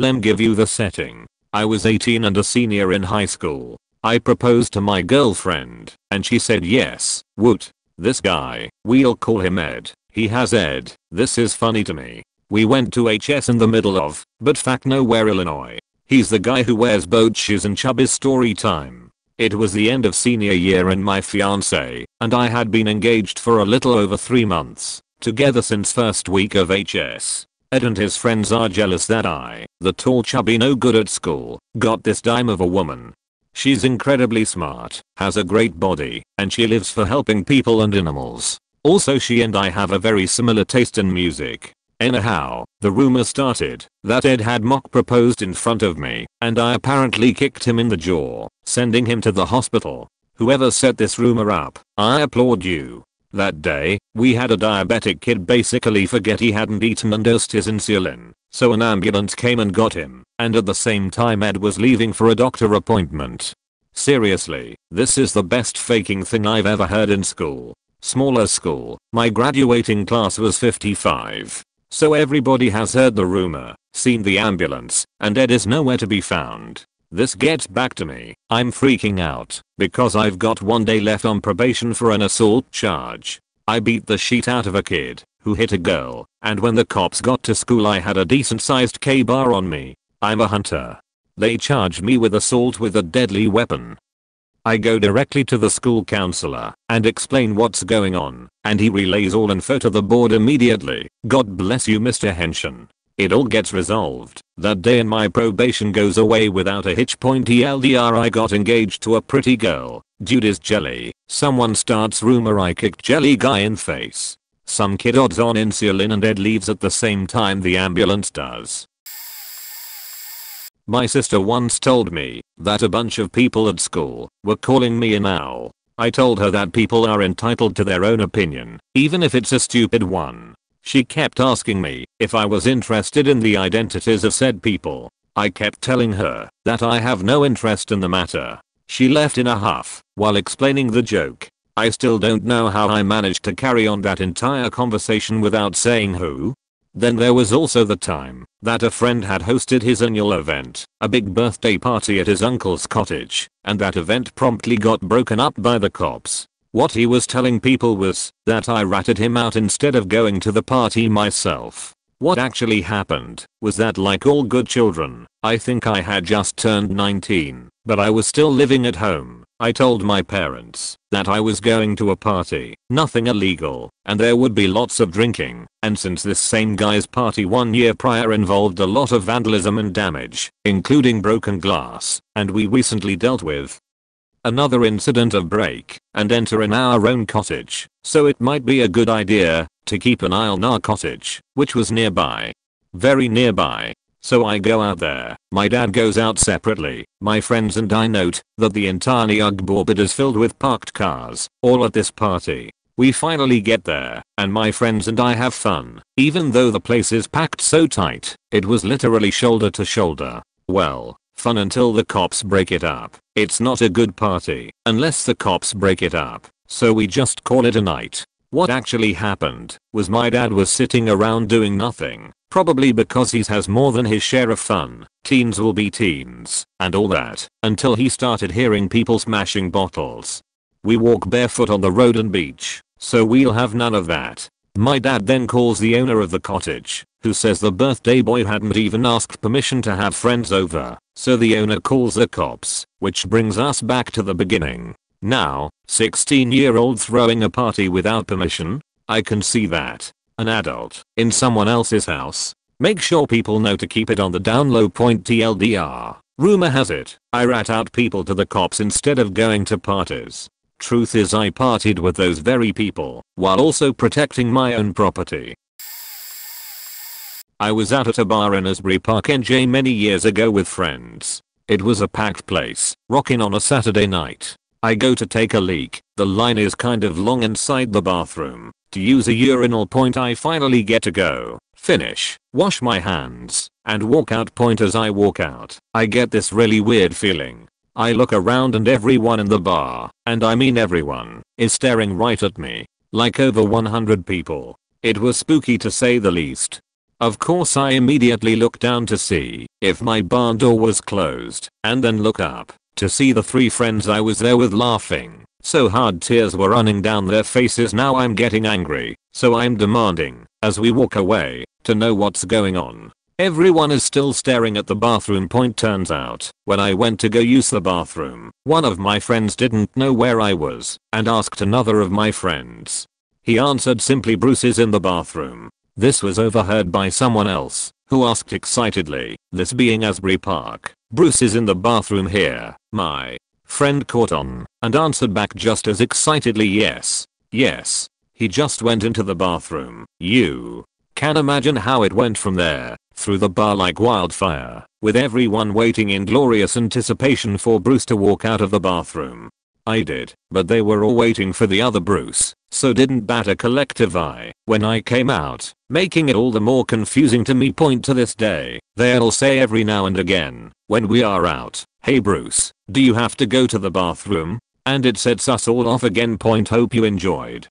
Lem give you the setting. I was 18 and a senior in high school. I proposed to my girlfriend and she said yes. Woot. This guy, we'll call him Ed. He has Ed. This is funny to me. We went to HS in the middle of, but fact nowhere, Illinois. He's the guy who wears boat shoes and chubby's story time. It was the end of senior year and my fiance and I had been engaged for a little over 3 months, together since first week of HS. Ed and his friends are jealous that I, the tall chubby no good at school, got this dime of a woman. She's incredibly smart, has a great body, and she lives for helping people and animals. Also she and I have a very similar taste in music. Anyhow, the rumor started that Ed had mock proposed in front of me, and I apparently kicked him in the jaw, sending him to the hospital. Whoever set this rumor up, I applaud you. That day, we had a diabetic kid basically forget he hadn't eaten and dosed his insulin, so an ambulance came and got him, and at the same time Ed was leaving for a doctor appointment. Seriously, this is the best faking thing I've ever heard in school. Smaller school, my graduating class was 55. So everybody has heard the rumor, seen the ambulance, and Ed is nowhere to be found. This gets back to me. I'm freaking out because I've got 1 day left on probation for an assault charge. I beat the shit out of a kid who hit a girl, and when the cops got to school I had a decent sized K-bar on me. I'm a hunter. They charged me with assault with a deadly weapon. I go directly to the school counselor and explain what's going on, and he relays all info to the board immediately. God bless you, Mr. Henshin. It all gets resolved that day and my probation goes away without a hitch. TLDR, I got engaged to a pretty girl. Dude is jelly. Someone starts rumor I kicked jelly guy in face. Some kid odds on insulin and Ed leaves at the same time the ambulance does. My sister once told me that a bunch of people at school were calling me an owl. I told her that people are entitled to their own opinion, even if it's a stupid one. She kept asking me if I was interested in the identities of said people. I kept telling her that I have no interest in the matter. She left in a huff while explaining the joke. I still don't know how I managed to carry on that entire conversation without saying who. Then there was also the time that a friend had hosted his annual event, a big birthday party at his uncle's cottage, and that event promptly got broken up by the cops. What he was telling people was that I ratted him out instead of going to the party myself. What actually happened was that, like all good children, I think I had just turned 19, but I was still living at home. I told my parents that I was going to a party, nothing illegal, and there would be lots of drinking, and since this same guy's party 1 year prior involved a lot of vandalism and damage, including broken glass, and we recently dealt with another incident of break and enter in our own cottage, so it might be a good idea to keep an eye on our cottage, which was nearby. Very nearby. So I go out there, my dad goes out separately, my friends and I note that the entire Ugborbit is filled with parked cars, all at this party. We finally get there, and my friends and I have fun, even though the place is packed so tight, it was literally shoulder to shoulder. Well, fun until the cops break it up. It's not a good party unless the cops break it up, so we just call it a night. What actually happened was my dad was sitting around doing nothing, probably because he has more than his share of fun, teens will be teens, and all that, until he started hearing people smashing bottles. We walk barefoot on the road and beach, so we'll have none of that. My dad then calls the owner of the cottage, who says the birthday boy hadn't even asked permission to have friends over, so the owner calls the cops, which brings us back to the beginning. Now, 16-year-old throwing a party without permission? I can see that. An adult in someone else's house. Make sure people know to keep it on the down low. TLDR. Rumor has it, I rat out people to the cops instead of going to parties. Truth is I partied with those very people, while also protecting my own property. I was out at a bar in Asbury Park, NJ many years ago with friends. It was a packed place, rockin' on a Saturday night. I go to take a leak, the line is kind of long inside the bathroom. To use a urinal. I finally get to go, finish, wash my hands, and walk out. As I walk out, I get this really weird feeling. I look around and everyone in the bar, and I mean everyone, is staring right at me. Like over 100 people. It was spooky to say the least. Of course I immediately look down to see if my bar door was closed, and then look up to see the 3 friends I was there with laughing so hard tears were running down their faces. Now I'm getting angry, so I'm demanding, as we walk away, to know what's going on. Everyone is still staring at the bathroom. Turns out, when I went to go use the bathroom, one of my friends didn't know where I was and asked another of my friends. He answered simply, "Bruce is in the bathroom." This was overheard by someone else, who asked excitedly, "This being Asbury Park, Bruce is in the bathroom here." My friend caught on and answered back just as excitedly, "Yes, yes, he just went into the bathroom." You can imagine how it went from there, through the bar like wildfire, with everyone waiting in glorious anticipation for Bruce to walk out of the bathroom. I did, but they were all waiting for the other Bruce, so didn't bat a collective eye when I came out, making it all the more confusing to me. To this day, they'll say every now and again, when we are out, "Hey Bruce, do you have to go to the bathroom?" And it sets us all off again. Hope you enjoyed.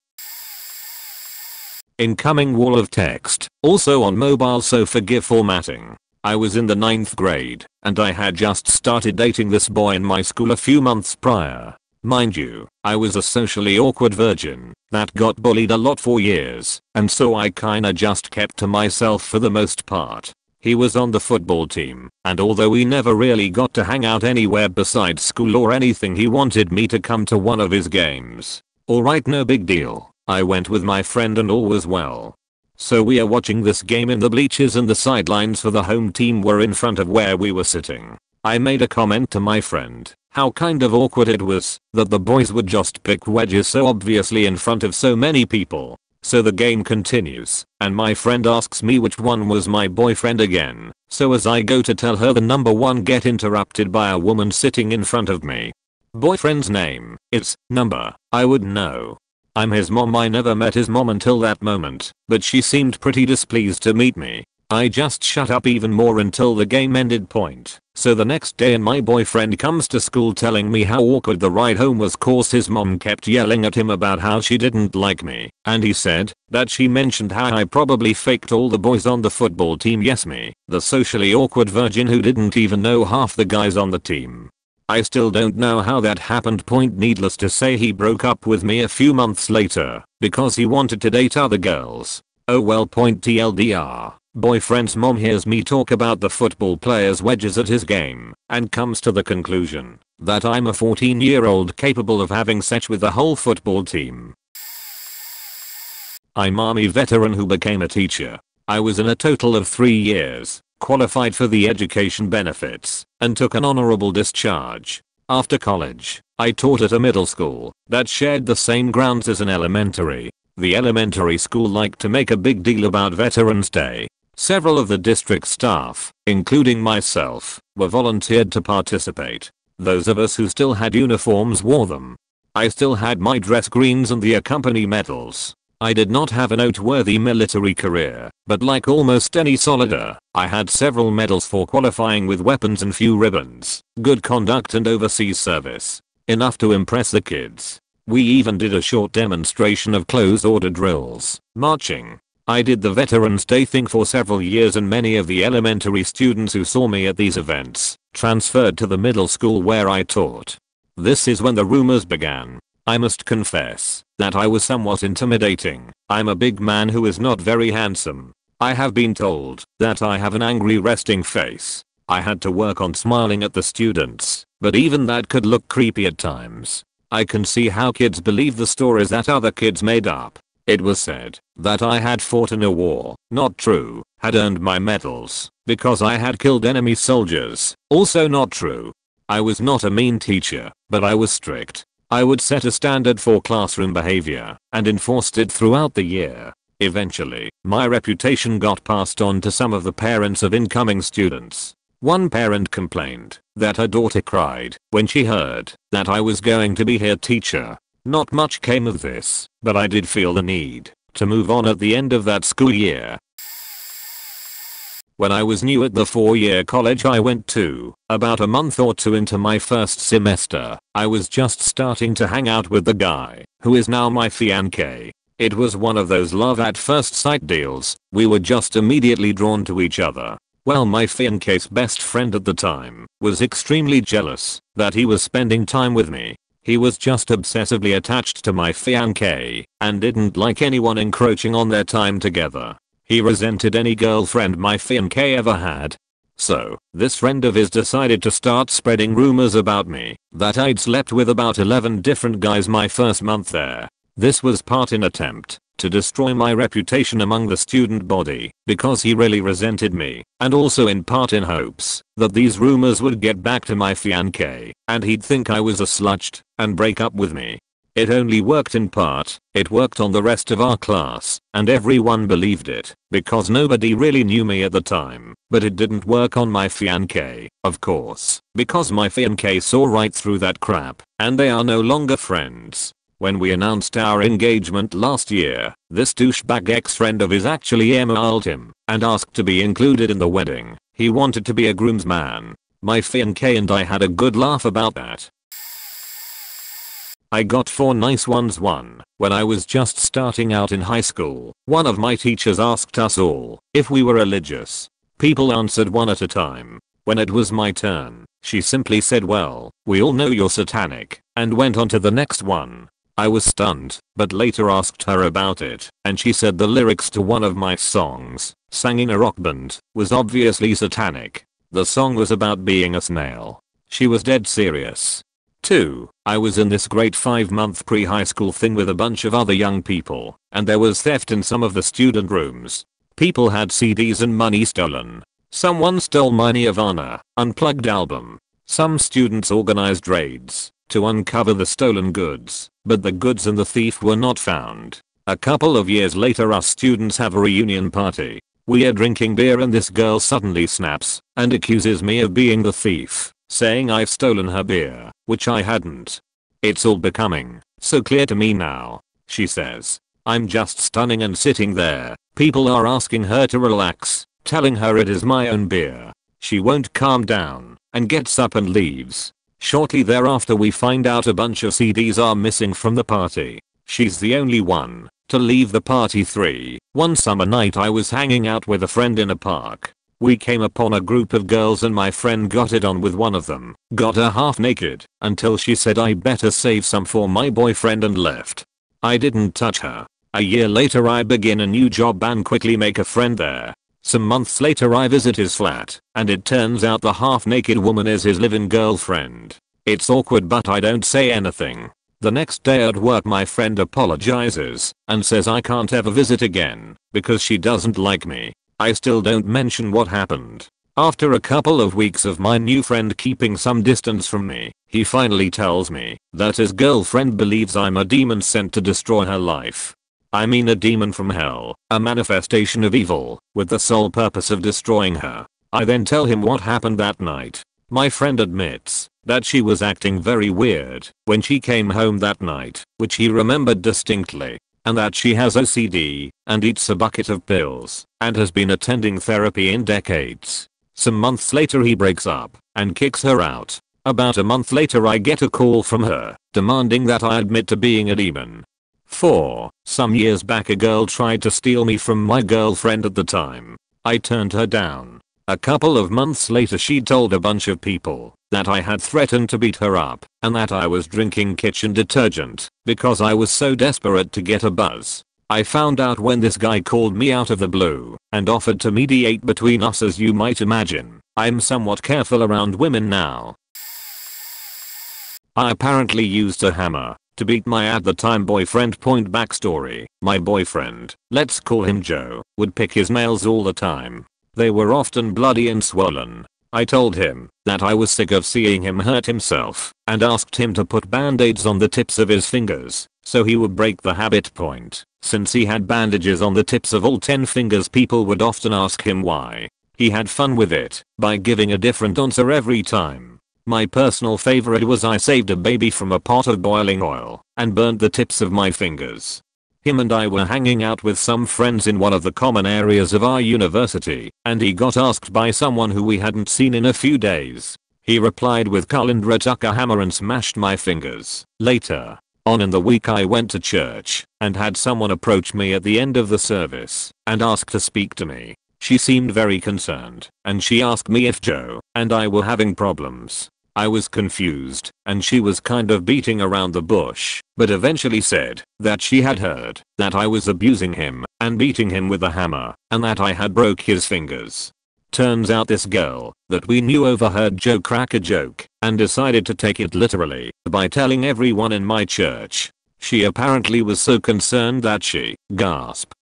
Incoming wall of text, also on mobile, so forgive formatting. I was in the 9th grade, and I had just started dating this boy in my school a few months prior. Mind you, I was a socially awkward virgin that got bullied a lot for years, and so I kinda just kept to myself for the most part. He was on the football team, and although we never really got to hang out anywhere besides school or anything, he wanted me to come to one of his games. Alright, no big deal. I went with my friend and all was well. So we are watching this game in the bleachers and the sidelines for the home team were in front of where we were sitting. I made a comment to my friend how kind of awkward it was that the boys would just pick wedges so obviously in front of so many people. So the game continues, and my friend asks me which one was my boyfriend again. So as I go to tell her the number one, get interrupted by a woman sitting in front of me. Boyfriend's name, it's number, I would know. I'm his mom. I never met his mom until that moment, but she seemed pretty displeased to meet me. I just shut up even more until the game ended point. So the next day and my boyfriend comes to school telling me how awkward the ride home was cause his mom kept yelling at him about how she didn't like me, and he said that she mentioned how I probably faked all the boys on the football team. Yes, me, the socially awkward virgin who didn't even know half the guys on the team. I still don't know how that happened. Point needless to say, he broke up with me a few months later because he wanted to date other girls. Oh well. Point TLDR. Boyfriend's mom hears me talk about the football player's wedges at his game and comes to the conclusion that I'm a 14-year-old capable of having sex with the whole football team. I'm Army veteran who became a teacher. I was in a total of 3 years, qualified for the education benefits, and took an honorable discharge. After college, I taught at a middle school that shared the same grounds as an elementary. The elementary school liked to make a big deal about Veterans Day. Several of the district staff, including myself, were volunteered to participate. Those of us who still had uniforms wore them. I still had my dress greens and the accompanying medals. I did not have a noteworthy military career, but like almost any soldier, I had several medals for qualifying with weapons and few ribbons, good conduct and overseas service. Enough to impress the kids. We even did a short demonstration of close order drills, marching. I did the Veterans Day thing for several years, and many of the elementary students who saw me at these events transferred to the middle school where I taught. This is when the rumors began. I must confess that I was somewhat intimidating. I'm a big man who is not very handsome. I have been told that I have an angry resting face. I had to work on smiling at the students, but even that could look creepy at times. I can see how kids believe the stories that other kids made up. It was said that I had fought in a war, not true, had earned my medals because I had killed enemy soldiers, also not true. I was not a mean teacher, but I was strict. I would set a standard for classroom behavior and enforced it throughout the year. Eventually, my reputation got passed on to some of the parents of incoming students. One parent complained that her daughter cried when she heard that I was going to be her teacher. Not much came of this, but I did feel the need to move on at the end of that school year. When I was new at the 4-year college I went to, about a month or two into my first semester, I was just starting to hang out with the guy who is now my fiancé. It was one of those love at first sight deals. We were just immediately drawn to each other. Well, my fiancé's best friend at the time was extremely jealous that he was spending time with me. He was just obsessively attached to my fiancé and didn't like anyone encroaching on their time together. He resented any girlfriend my fiancé ever had. So, this friend of his decided to start spreading rumors about me that I'd slept with about 11 different guys my first month there. This was part in attempt to destroy my reputation among the student body because he really resented me, and also in part in hopes that these rumors would get back to my fiancé and he'd think I was a slut and break up with me. It only worked in part. It worked on the rest of our class and everyone believed it because nobody really knew me at the time, but it didn't work on my fiancé, of course, because my fiancé saw right through that crap and they are no longer friends. When we announced our engagement last year, this douchebag ex-friend of his actually emailed him and asked to be included in the wedding. He wanted to be a groomsman. My fiancé and I had a good laugh about that. I got 4 nice ones. One, when I was just starting out in high school, one of my teachers asked us all if we were religious. People answered one at a time. When it was my turn, she simply said, "Well, we all know you're satanic," and went on to the next one. I was stunned, but later asked her about it, and she said the lyrics to one of my songs, sang in a rock band, was obviously satanic. The song was about being a snail. She was dead serious. 2. I was in this great 5-month pre-high school thing with a bunch of other young people, and there was theft in some of the student rooms. People had CDs and money stolen. Someone stole my Nirvana Unplugged album. Some students organized raids to uncover the stolen goods, but the goods and the thief were not found. A couple of years later, us students have a reunion party. We are drinking beer and this girl suddenly snaps and accuses me of being the thief, saying I've stolen her beer, which I hadn't. "It's all becoming so clear to me now," she says. I'm just stunning and sitting there. People are asking her to relax, telling her it is my own beer. She won't calm down and gets up and leaves. Shortly thereafter we find out a bunch of CDs are missing from the party. She's the only one to leave the party. 3. One summer night I was hanging out with a friend in a park. We came upon a group of girls and my friend got it on with one of them, got her half naked until she said I better save some for my boyfriend and left. I didn't touch her. A year later I begin a new job and quickly make a friend there. Some months later I visit his flat, and it turns out the half-naked woman is his live-in girlfriend. It's awkward but I don't say anything. The next day at work my friend apologizes and says I can't ever visit again because she doesn't like me. I still don't mention what happened. After a couple of weeks of my new friend keeping some distance from me, he finally tells me that his girlfriend believes I'm a demon sent to destroy her life. I mean a demon from hell, a manifestation of evil, with the sole purpose of destroying her. I then tell him what happened that night. My friend admits that she was acting very weird when she came home that night, which he remembered distinctly, and that she has OCD and eats a bucket of pills and has been attending therapy in decades. Some months later he breaks up and kicks her out. About a month later I get a call from her demanding that I admit to being a demon. 4. Some years back a girl tried to steal me from my girlfriend at the time. I turned her down. A couple of months later she told a bunch of people that I had threatened to beat her up and that I was drinking kitchen detergent because I was so desperate to get a buzz. I found out when this guy called me out of the blue and offered to mediate between us. As you might imagine, I'm somewhat careful around women now. I apparently used a hammer to beat my at the time boyfriend. Backstory: my boyfriend, let's call him Joe, would pick his nails all the time. They were often bloody and swollen. I told him that I was sick of seeing him hurt himself and asked him to put band-aids on the tips of his fingers so he would break the habit. Since he had bandages on the tips of all 10 fingers, people would often ask him why. He had fun with it by giving a different answer every time. My personal favorite was I saved a baby from a pot of boiling oil and burned the tips of my fingers. Him and I were hanging out with some friends in one of the common areas of our university, and he got asked by someone who we hadn't seen in a few days. He replied with "Kalendra took a hammer and smashed my fingers." Later on in the week I went to church and had someone approach me at the end of the service and ask to speak to me. She seemed very concerned and she asked me if Joe and I were having problems. I was confused and she was kind of beating around the bush, but eventually said that she had heard that I was abusing him and beating him with a hammer and that I had broke his fingers. Turns out this girl that we knew overheard Joe crack a joke and decided to take it literally by telling everyone in my church. She apparently was so concerned that she,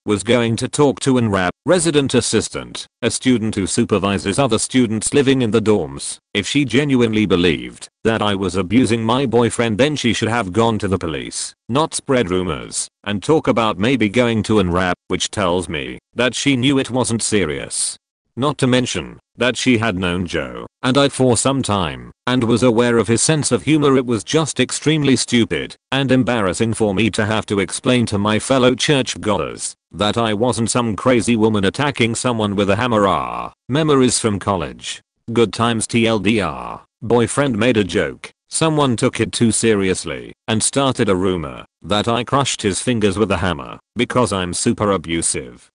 was going to talk to an RAB, resident assistant, a student who supervises other students living in the dorms. If she genuinely believed that I was abusing my boyfriend, then she should have gone to the police, not spread rumors and talk about maybe going to an RAB, which tells me that she knew it wasn't serious. Not to mention that she had known Joe and I for some time and was aware of his sense of humor. It was just extremely stupid and embarrassing for me to have to explain to my fellow churchgoers that I wasn't some crazy woman attacking someone with a hammer. Memories from college. Good times. TLDR. Boyfriend made a joke. Someone took it too seriously and started a rumor that I crushed his fingers with a hammer because I'm super abusive.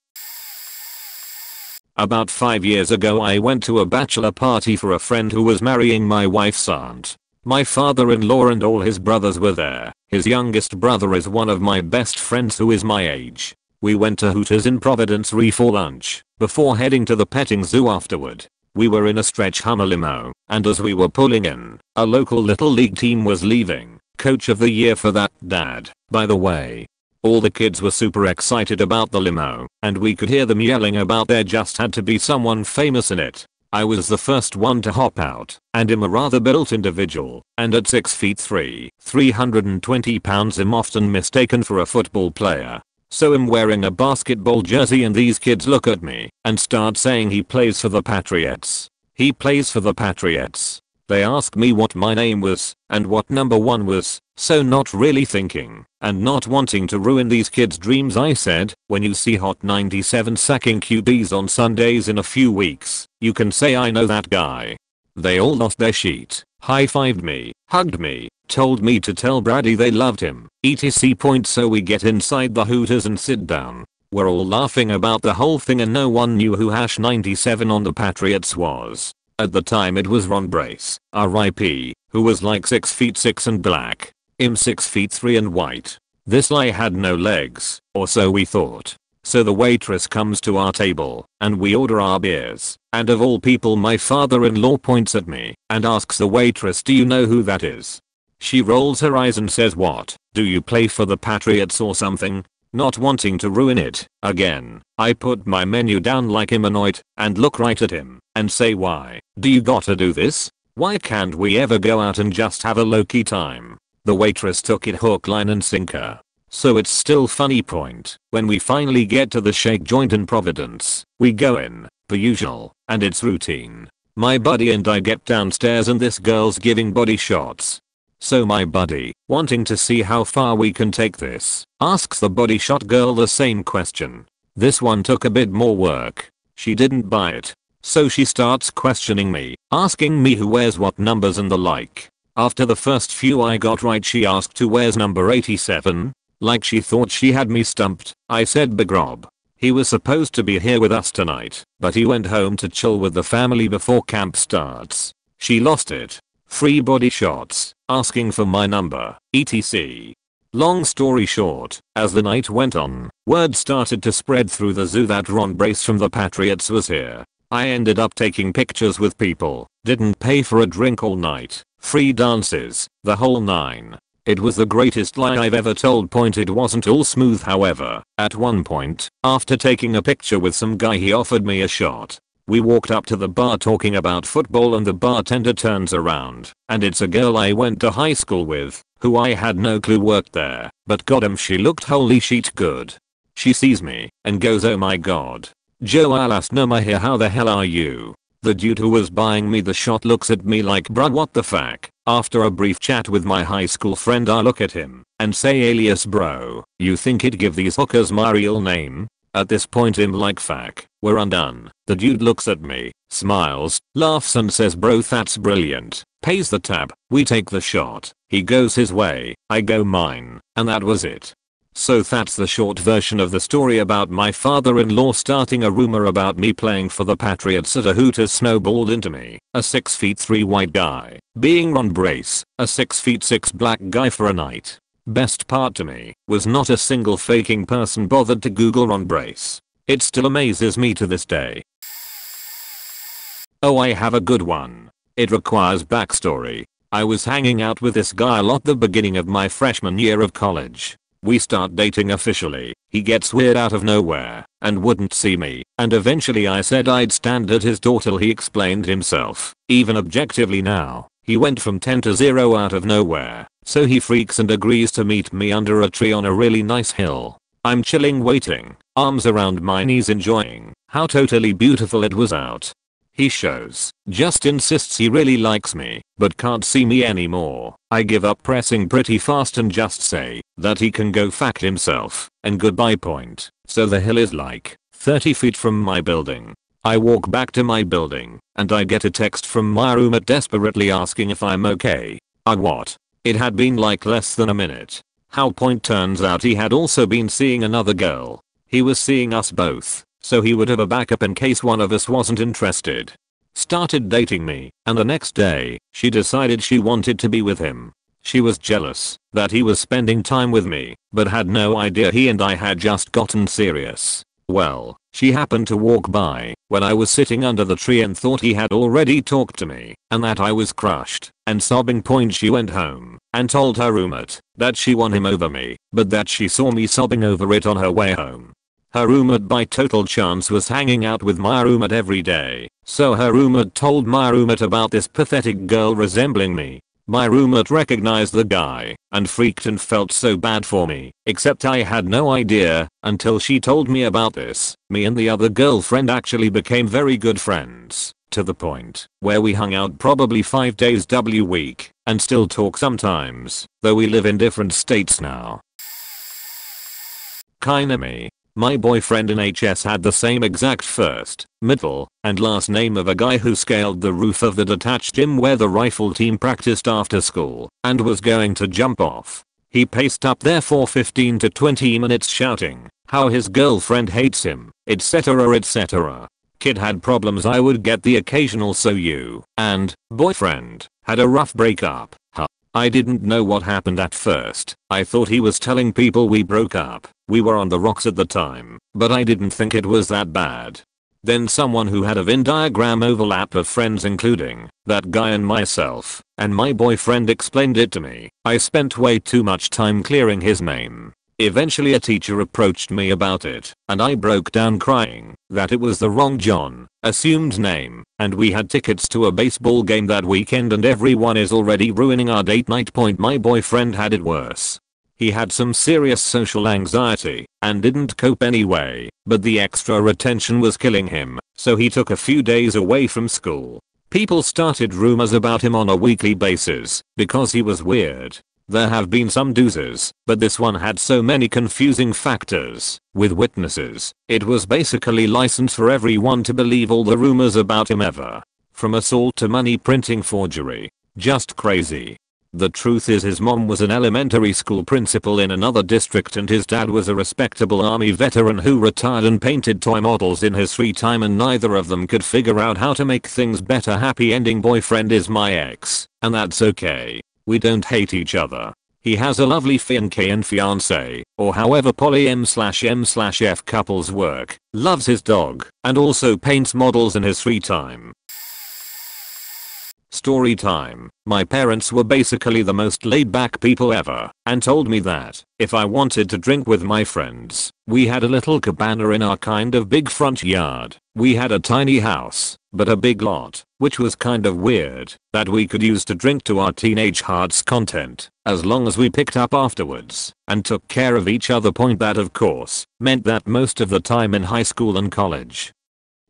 About 5 years ago I went to a bachelor party for a friend who was marrying my wife's aunt. My father-in-law and all his brothers were there. His youngest brother is one of my best friends who is my age. We went to Hooters in Providence for lunch, before heading to the petting zoo afterward. We were in a stretch Hummer limo, and as we were pulling in, a local little league team was leaving. Coach of the year for that dad, by the way. All the kids were super excited about the limo, and we could hear them yelling about there just had to be someone famous in it. I was the first one to hop out, and am a rather built individual, and at 6'3", 320 pounds am often mistaken for a football player. So I'm wearing a basketball jersey and these kids look at me and start saying he plays for the Patriots. He plays for the Patriots. They asked me what my name was and what number 1 was, so not really thinking and not wanting to ruin these kids' dreams I said, when you see Hot 97 sacking QBs on Sundays in a few weeks, you can say I know that guy. They all lost their shit, high-fived me, hugged me, told me to tell Brady they loved him, etc. So we get inside the Hooters and sit down. We're all laughing about the whole thing and no one knew who #97 on the Patriots was. At the time it was Ron Brace, RIP, who was like 6'6" and black. I'm 6'3" and white. This guy had no legs, or so we thought. So the waitress comes to our table, and we order our beers, and of all people my father-in-law points at me, and asks the waitress, do you know who that is? She rolls her eyes and says, what, do you play for the Patriots or something? Not wanting to ruin it, again, I put my menu down like I'm annoyed, and look right at him, and say, why, do you gotta do this? Why can't we ever go out and just have a low-key time? The waitress took it hook, line and sinker. So it's still funny point. When we finally get to the shake joint in Providence, we go in, per usual, and it's routine. My buddy and I get downstairs and this girl's giving body shots. So my buddy, wanting to see how far we can take this, asks the body shot girl the same question. This one took a bit more work. She didn't buy it. So she starts questioning me, asking me who wears what numbers and the like. After the first few I got right, she asked who wears number 87. Like she thought she had me stumped. I said Big Rob. He was supposed to be here with us tonight, but he went home to chill with the family before camp starts. She lost it. 3 body shots, asking for my number, etc. Long story short, as the night went on, word started to spread through the zoo that Ron Brace from the Patriots was here. I ended up taking pictures with people, didn't pay for a drink all night, free dances, the whole 9. It was the greatest lie I've ever told. It wasn't all smooth however. At one point, after taking a picture with some guy, he offered me a shot. We walked up to the bar talking about football and the bartender turns around, and it's a girl I went to high school with, who I had no clue worked there, but goddamn she looked holy shit good. She sees me, and goes, oh my god. Joe Alasnoma here, how the hell are you? The dude who was buying me the shot looks at me like, bruh, what the fuck? After a brief chat with my high school friend, I look at him and say, alias bro, you think he'd give these hookers my real name? At this point I'm like, fuck, we're undone. The dude looks at me, smiles, laughs and says, bro, that's brilliant. Pays the tab, we take the shot. He goes his way, I go mine, and that was it. So that's the short version of the story about my father-in-law starting a rumor about me playing for the Patriots at a Hooters snowballed into me, a 6'3" white guy, being Ron Brace, a 6'6" black guy for a night. Best part to me was not a single faking person bothered to Google Ron Brace. It still amazes me to this day. Oh, I have a good one. It requires backstory. I was hanging out with this guy a lot the beginning of my freshman year of college. We start dating officially, he gets weird out of nowhere, and wouldn't see me, and eventually I said I'd stand at his door till he explained himself. Even objectively now, he went from 10 to 0 out of nowhere, so he freaks and agrees to meet me under a tree on a really nice hill. I'm chilling waiting, arms around my knees enjoying how totally beautiful it was out. He shows, just insists he really likes me, but can't see me anymore. I give up pressing pretty fast and just say that he can go fuck himself, and goodbye point. So the hill is like 30 feet from my building. I walk back to my building, and I get a text from my roommate desperately asking if I'm okay. What? It had been like less than a minute. How point turns out he had also been seeing another girl. He was seeing us both. so he would have a backup in case one of us wasn't interested. Started dating me, and the next day, she decided she wanted to be with him. She was jealous that he was spending time with me, but had no idea he and I had just gotten serious. Well, she happened to walk by when I was sitting under the tree and thought he had already talked to me and that I was crushed and sobbing. She went home and told her roommate that she won him over me, but that she saw me sobbing over it on her way home. Her roommate by total chance was hanging out with my roommate every day, so her roommate told my roommate about this pathetic girl resembling me. My roommate recognized the guy and freaked and felt so bad for me, except I had no idea until she told me about this. Me and the other girlfriend actually became very good friends, to the point where we hung out probably 5 days a week and still talk sometimes, though we live in different states now. Kinda me. My boyfriend in HS had the same exact first, middle, and last name of a guy who scaled the roof of the detached gym where the rifle team practiced after school and was going to jump off. He paced up there for 15 to 20 minutes shouting how his girlfriend hates him, etc. etc. Kid had problems. I would get the occasional "so you and boyfriend had a rough breakup." I didn't know what happened at first. I thought he was telling people we broke up. We were on the rocks at the time, but I didn't think it was that bad. Then someone who had a Venn diagram overlap of friends including that guy and myself and my boyfriend explained it to me. I spent way too much time clearing his name. Eventually a teacher approached me about it and I broke down crying that it was the wrong John assumed name and we had tickets to a baseball game that weekend and everyone is already ruining our date night. My boyfriend had it worse. He had some serious social anxiety and didn't cope anyway, but the extra attention was killing him, so he took a few days away from school. People started rumors about him on a weekly basis because he was weird. There have been some doozers, but this one had so many confusing factors. With witnesses, it was basically license for everyone to believe all the rumors about him ever. From assault to money printing forgery. Just crazy. The truth is his mom was an elementary school principal in another district and his dad was a respectable army veteran who retired and painted toy models in his free time and neither of them could figure out how to make things better. Happy ending. Boyfriend is my ex, and that's okay. We don't hate each other. He has a lovely fiancé and fiancé, or however poly M/M/F couples work, loves his dog, and also paints models in his free time. Story time. My parents were basically the most laid back people ever and told me that if I wanted to drink with my friends, we had a little cabana in our kind of big front yard. We had a tiny house, but a big lot, which was kind of weird, that we could use to drink to our teenage heart's content, as long as we picked up afterwards and took care of each other. That of course meant that most of the time in high school and college,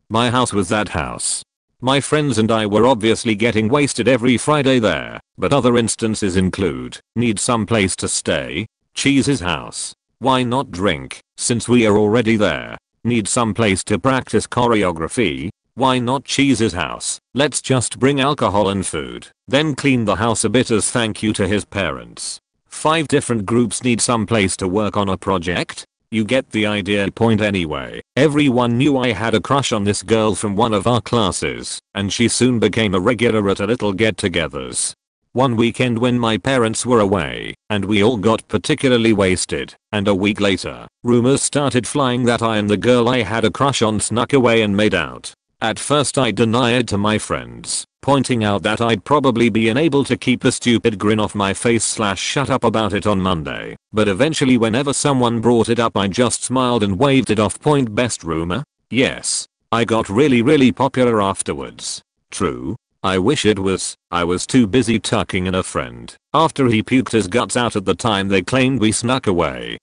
my house was that house. My friends and I were obviously getting wasted every Friday there, but other instances include need some place to stay, Cheese's house. Why not drink, since we are already there? Need some place to practice choreography? Why not Cheese's house? Let's just bring alcohol and food, then clean the house a bit as thank you to his parents. 5 different groups need some place to work on a project? You get the idea. Anyway, everyone knew I had a crush on this girl from one of our classes, and she soon became a regular at our little get-togethers. One weekend when my parents were away, and we all got particularly wasted, and a week later, rumors started flying that I and the girl I had a crush on snuck away and made out. At first I denied to my friends, pointing out that I'd probably be unable to keep a stupid grin off my face / shut up about it on Monday, but eventually whenever someone brought it up I just smiled and waved it off. Best rumor? Yes. I got really popular afterwards. True. I wish it was. I was too busy tucking in a friend after he puked his guts out at the time they claimed we snuck away.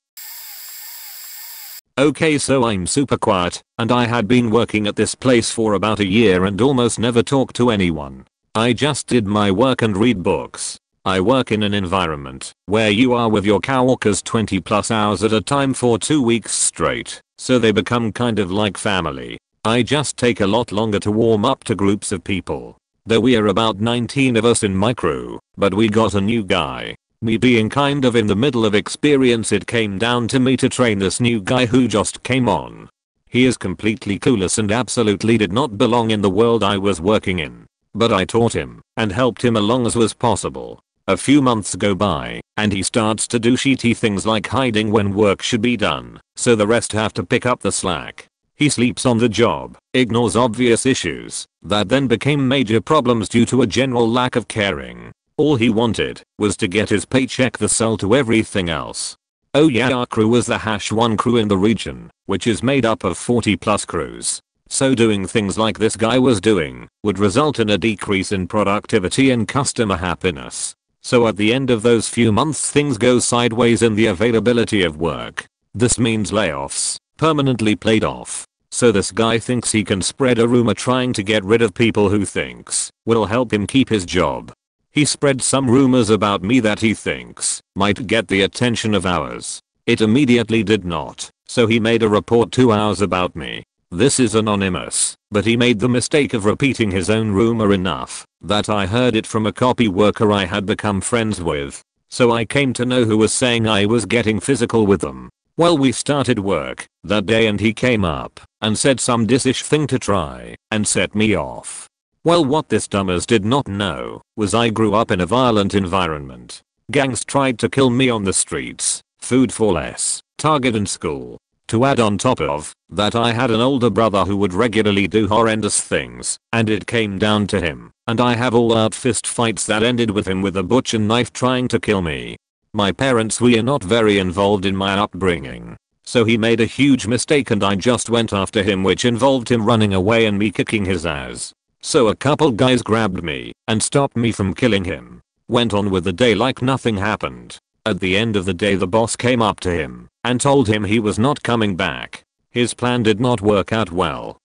Okay, so I'm super quiet, and I had been working at this place for about a year and almost never talked to anyone. I just did my work and read books. I work in an environment where you are with your coworkers 20+ hours at a time for 2 weeks straight, so they become kind of like family. I just take a lot longer to warm up to groups of people. Though we are about 19 of us in my crew, but we got a new guy. Me being kind of in the middle of experience, it came down to me to train this new guy who just came on. He is completely clueless and absolutely did not belong in the world I was working in. But I taught him and helped him along as was possible. A few months go by, and he starts to do shitty things like hiding when work should be done, so the rest have to pick up the slack. He sleeps on the job, ignores obvious issues, that then became major problems due to a general lack of caring. All he wanted was to get his paycheck, the sell to everything else. Oh yeah, our crew was the #1 crew in the region, which is made up of 40 plus crews. So doing things like this guy was doing would result in a decrease in productivity and customer happiness. So at the end of those few months things go sideways in the availability of work. This means layoffs, permanently played off. So this guy thinks he can spread a rumor trying to get rid of people who thinks will help him keep his job. He spread some rumors about me that he thinks might get the attention of ours. It immediately did not, so he made a report to ours about me. This is anonymous, but he made the mistake of repeating his own rumor enough that I heard it from a copy worker I had become friends with. So I came to know who was saying I was getting physical with them. Well, we started work that day and he came up and said some dissish thing to try and set me off. Well, what this dumbass did not know was I grew up in a violent environment. Gangs tried to kill me on the streets, food for less, Target and school. To add on top of that, I had an older brother who would regularly do horrendous things, and it came down to him, and I have all out fist fights that ended with him with a butcher knife trying to kill me. My parents were not very involved in my upbringing, so he made a huge mistake and I just went after him, which involved him running away and me kicking his ass. So a couple guys grabbed me and stopped me from killing him. Went on with the day like nothing happened. At the end of the day the boss came up to him and told him he was not coming back. His plan did not work out well.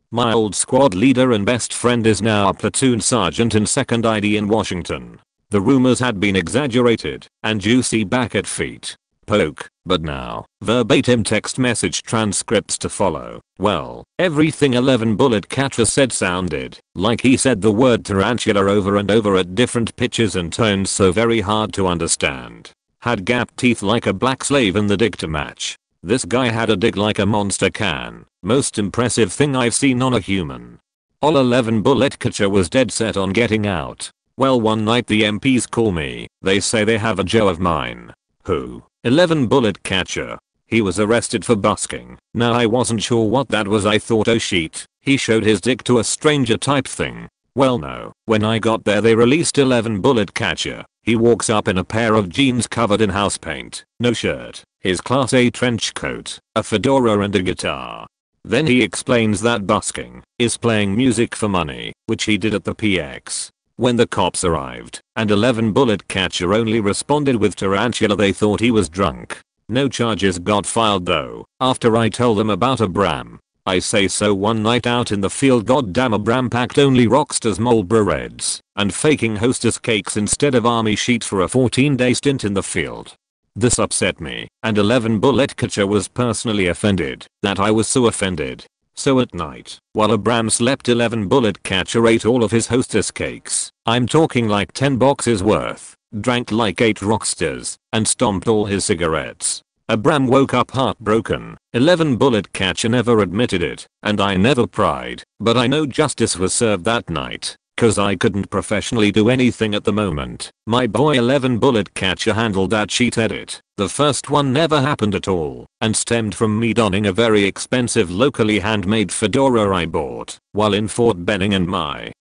My old squad leader and best friend is now a platoon sergeant in 2nd ID in Washington. The rumors had been exaggerated and juicy back at feet. Poke, but now, verbatim text message transcripts to follow. Well, everything 11 Bullet Catcher said sounded like he said the word tarantula over and over at different pitches and tones, so very hard to understand. Had gap teeth like a black slave in the dig to match. This guy had a dig like a monster can. Most impressive thing I've seen on a human. All 11 Bullet Catcher was dead set on getting out. Well, one night the MPs call me. They say they have a Joe of mine. Who? 11 Bullet Catcher. He was arrested for busking. Now I wasn't sure what that was. I thought, oh shit, he showed his dick to a stranger type thing. Well, no. When I got there they released 11 Bullet Catcher. He walks up in a pair of jeans covered in house paint, no shirt, his class A trench coat, a fedora and a guitar. Then he explains that busking is playing music for money, which he did at the PX. When the cops arrived and 11 Bullet Catcher only responded with tarantula, they thought he was drunk. No charges got filed though, after I told them about a Bram. I say so one night out in the field, goddamn, a Bram packed only Rockstars Marlboro Reds and faking hostess cakes instead of army sheets for a 14-day stint in the field. This upset me, and 11 Bullet Catcher was personally offended that I was so offended. So at night, while a Bram slept, 11 Bullet Catcher ate all of his hostess cakes. I'm talking like 10 boxes worth, drank like 8 Rockstars, and stomped all his cigarettes. A Bram woke up heartbroken. 11 Bullet Catcher never admitted it, and I never pried, but I know justice was served that night, cause I couldn't professionally do anything at the moment. My boy 11 Bullet Catcher handled that cheat edit. The first one never happened at all, and stemmed from me donning a very expensive locally handmade fedora I bought while in Fort Benning and my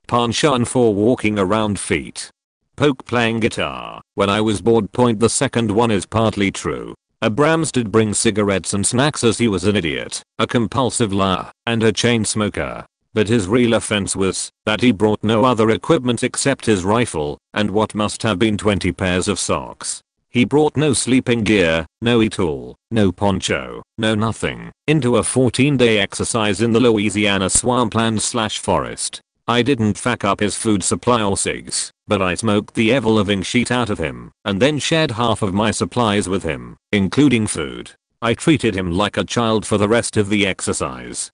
penchant for walking around feet. Poke playing guitar when I was bored. Point, the second one is partly true. A Brams did bring cigarettes and snacks as he was an idiot, a compulsive liar, and a chain smoker. But his real offense was that he brought no other equipment except his rifle and what must have been 20 pairs of socks. He brought no sleeping gear, no e-tool, no poncho, no nothing, into a 14-day exercise in the Louisiana swampland/forest. I didn't fuck up his food supply or cigs, but I smoked the ever-living shit out of him and then shared half of my supplies with him, including food. I treated him like a child for the rest of the exercise.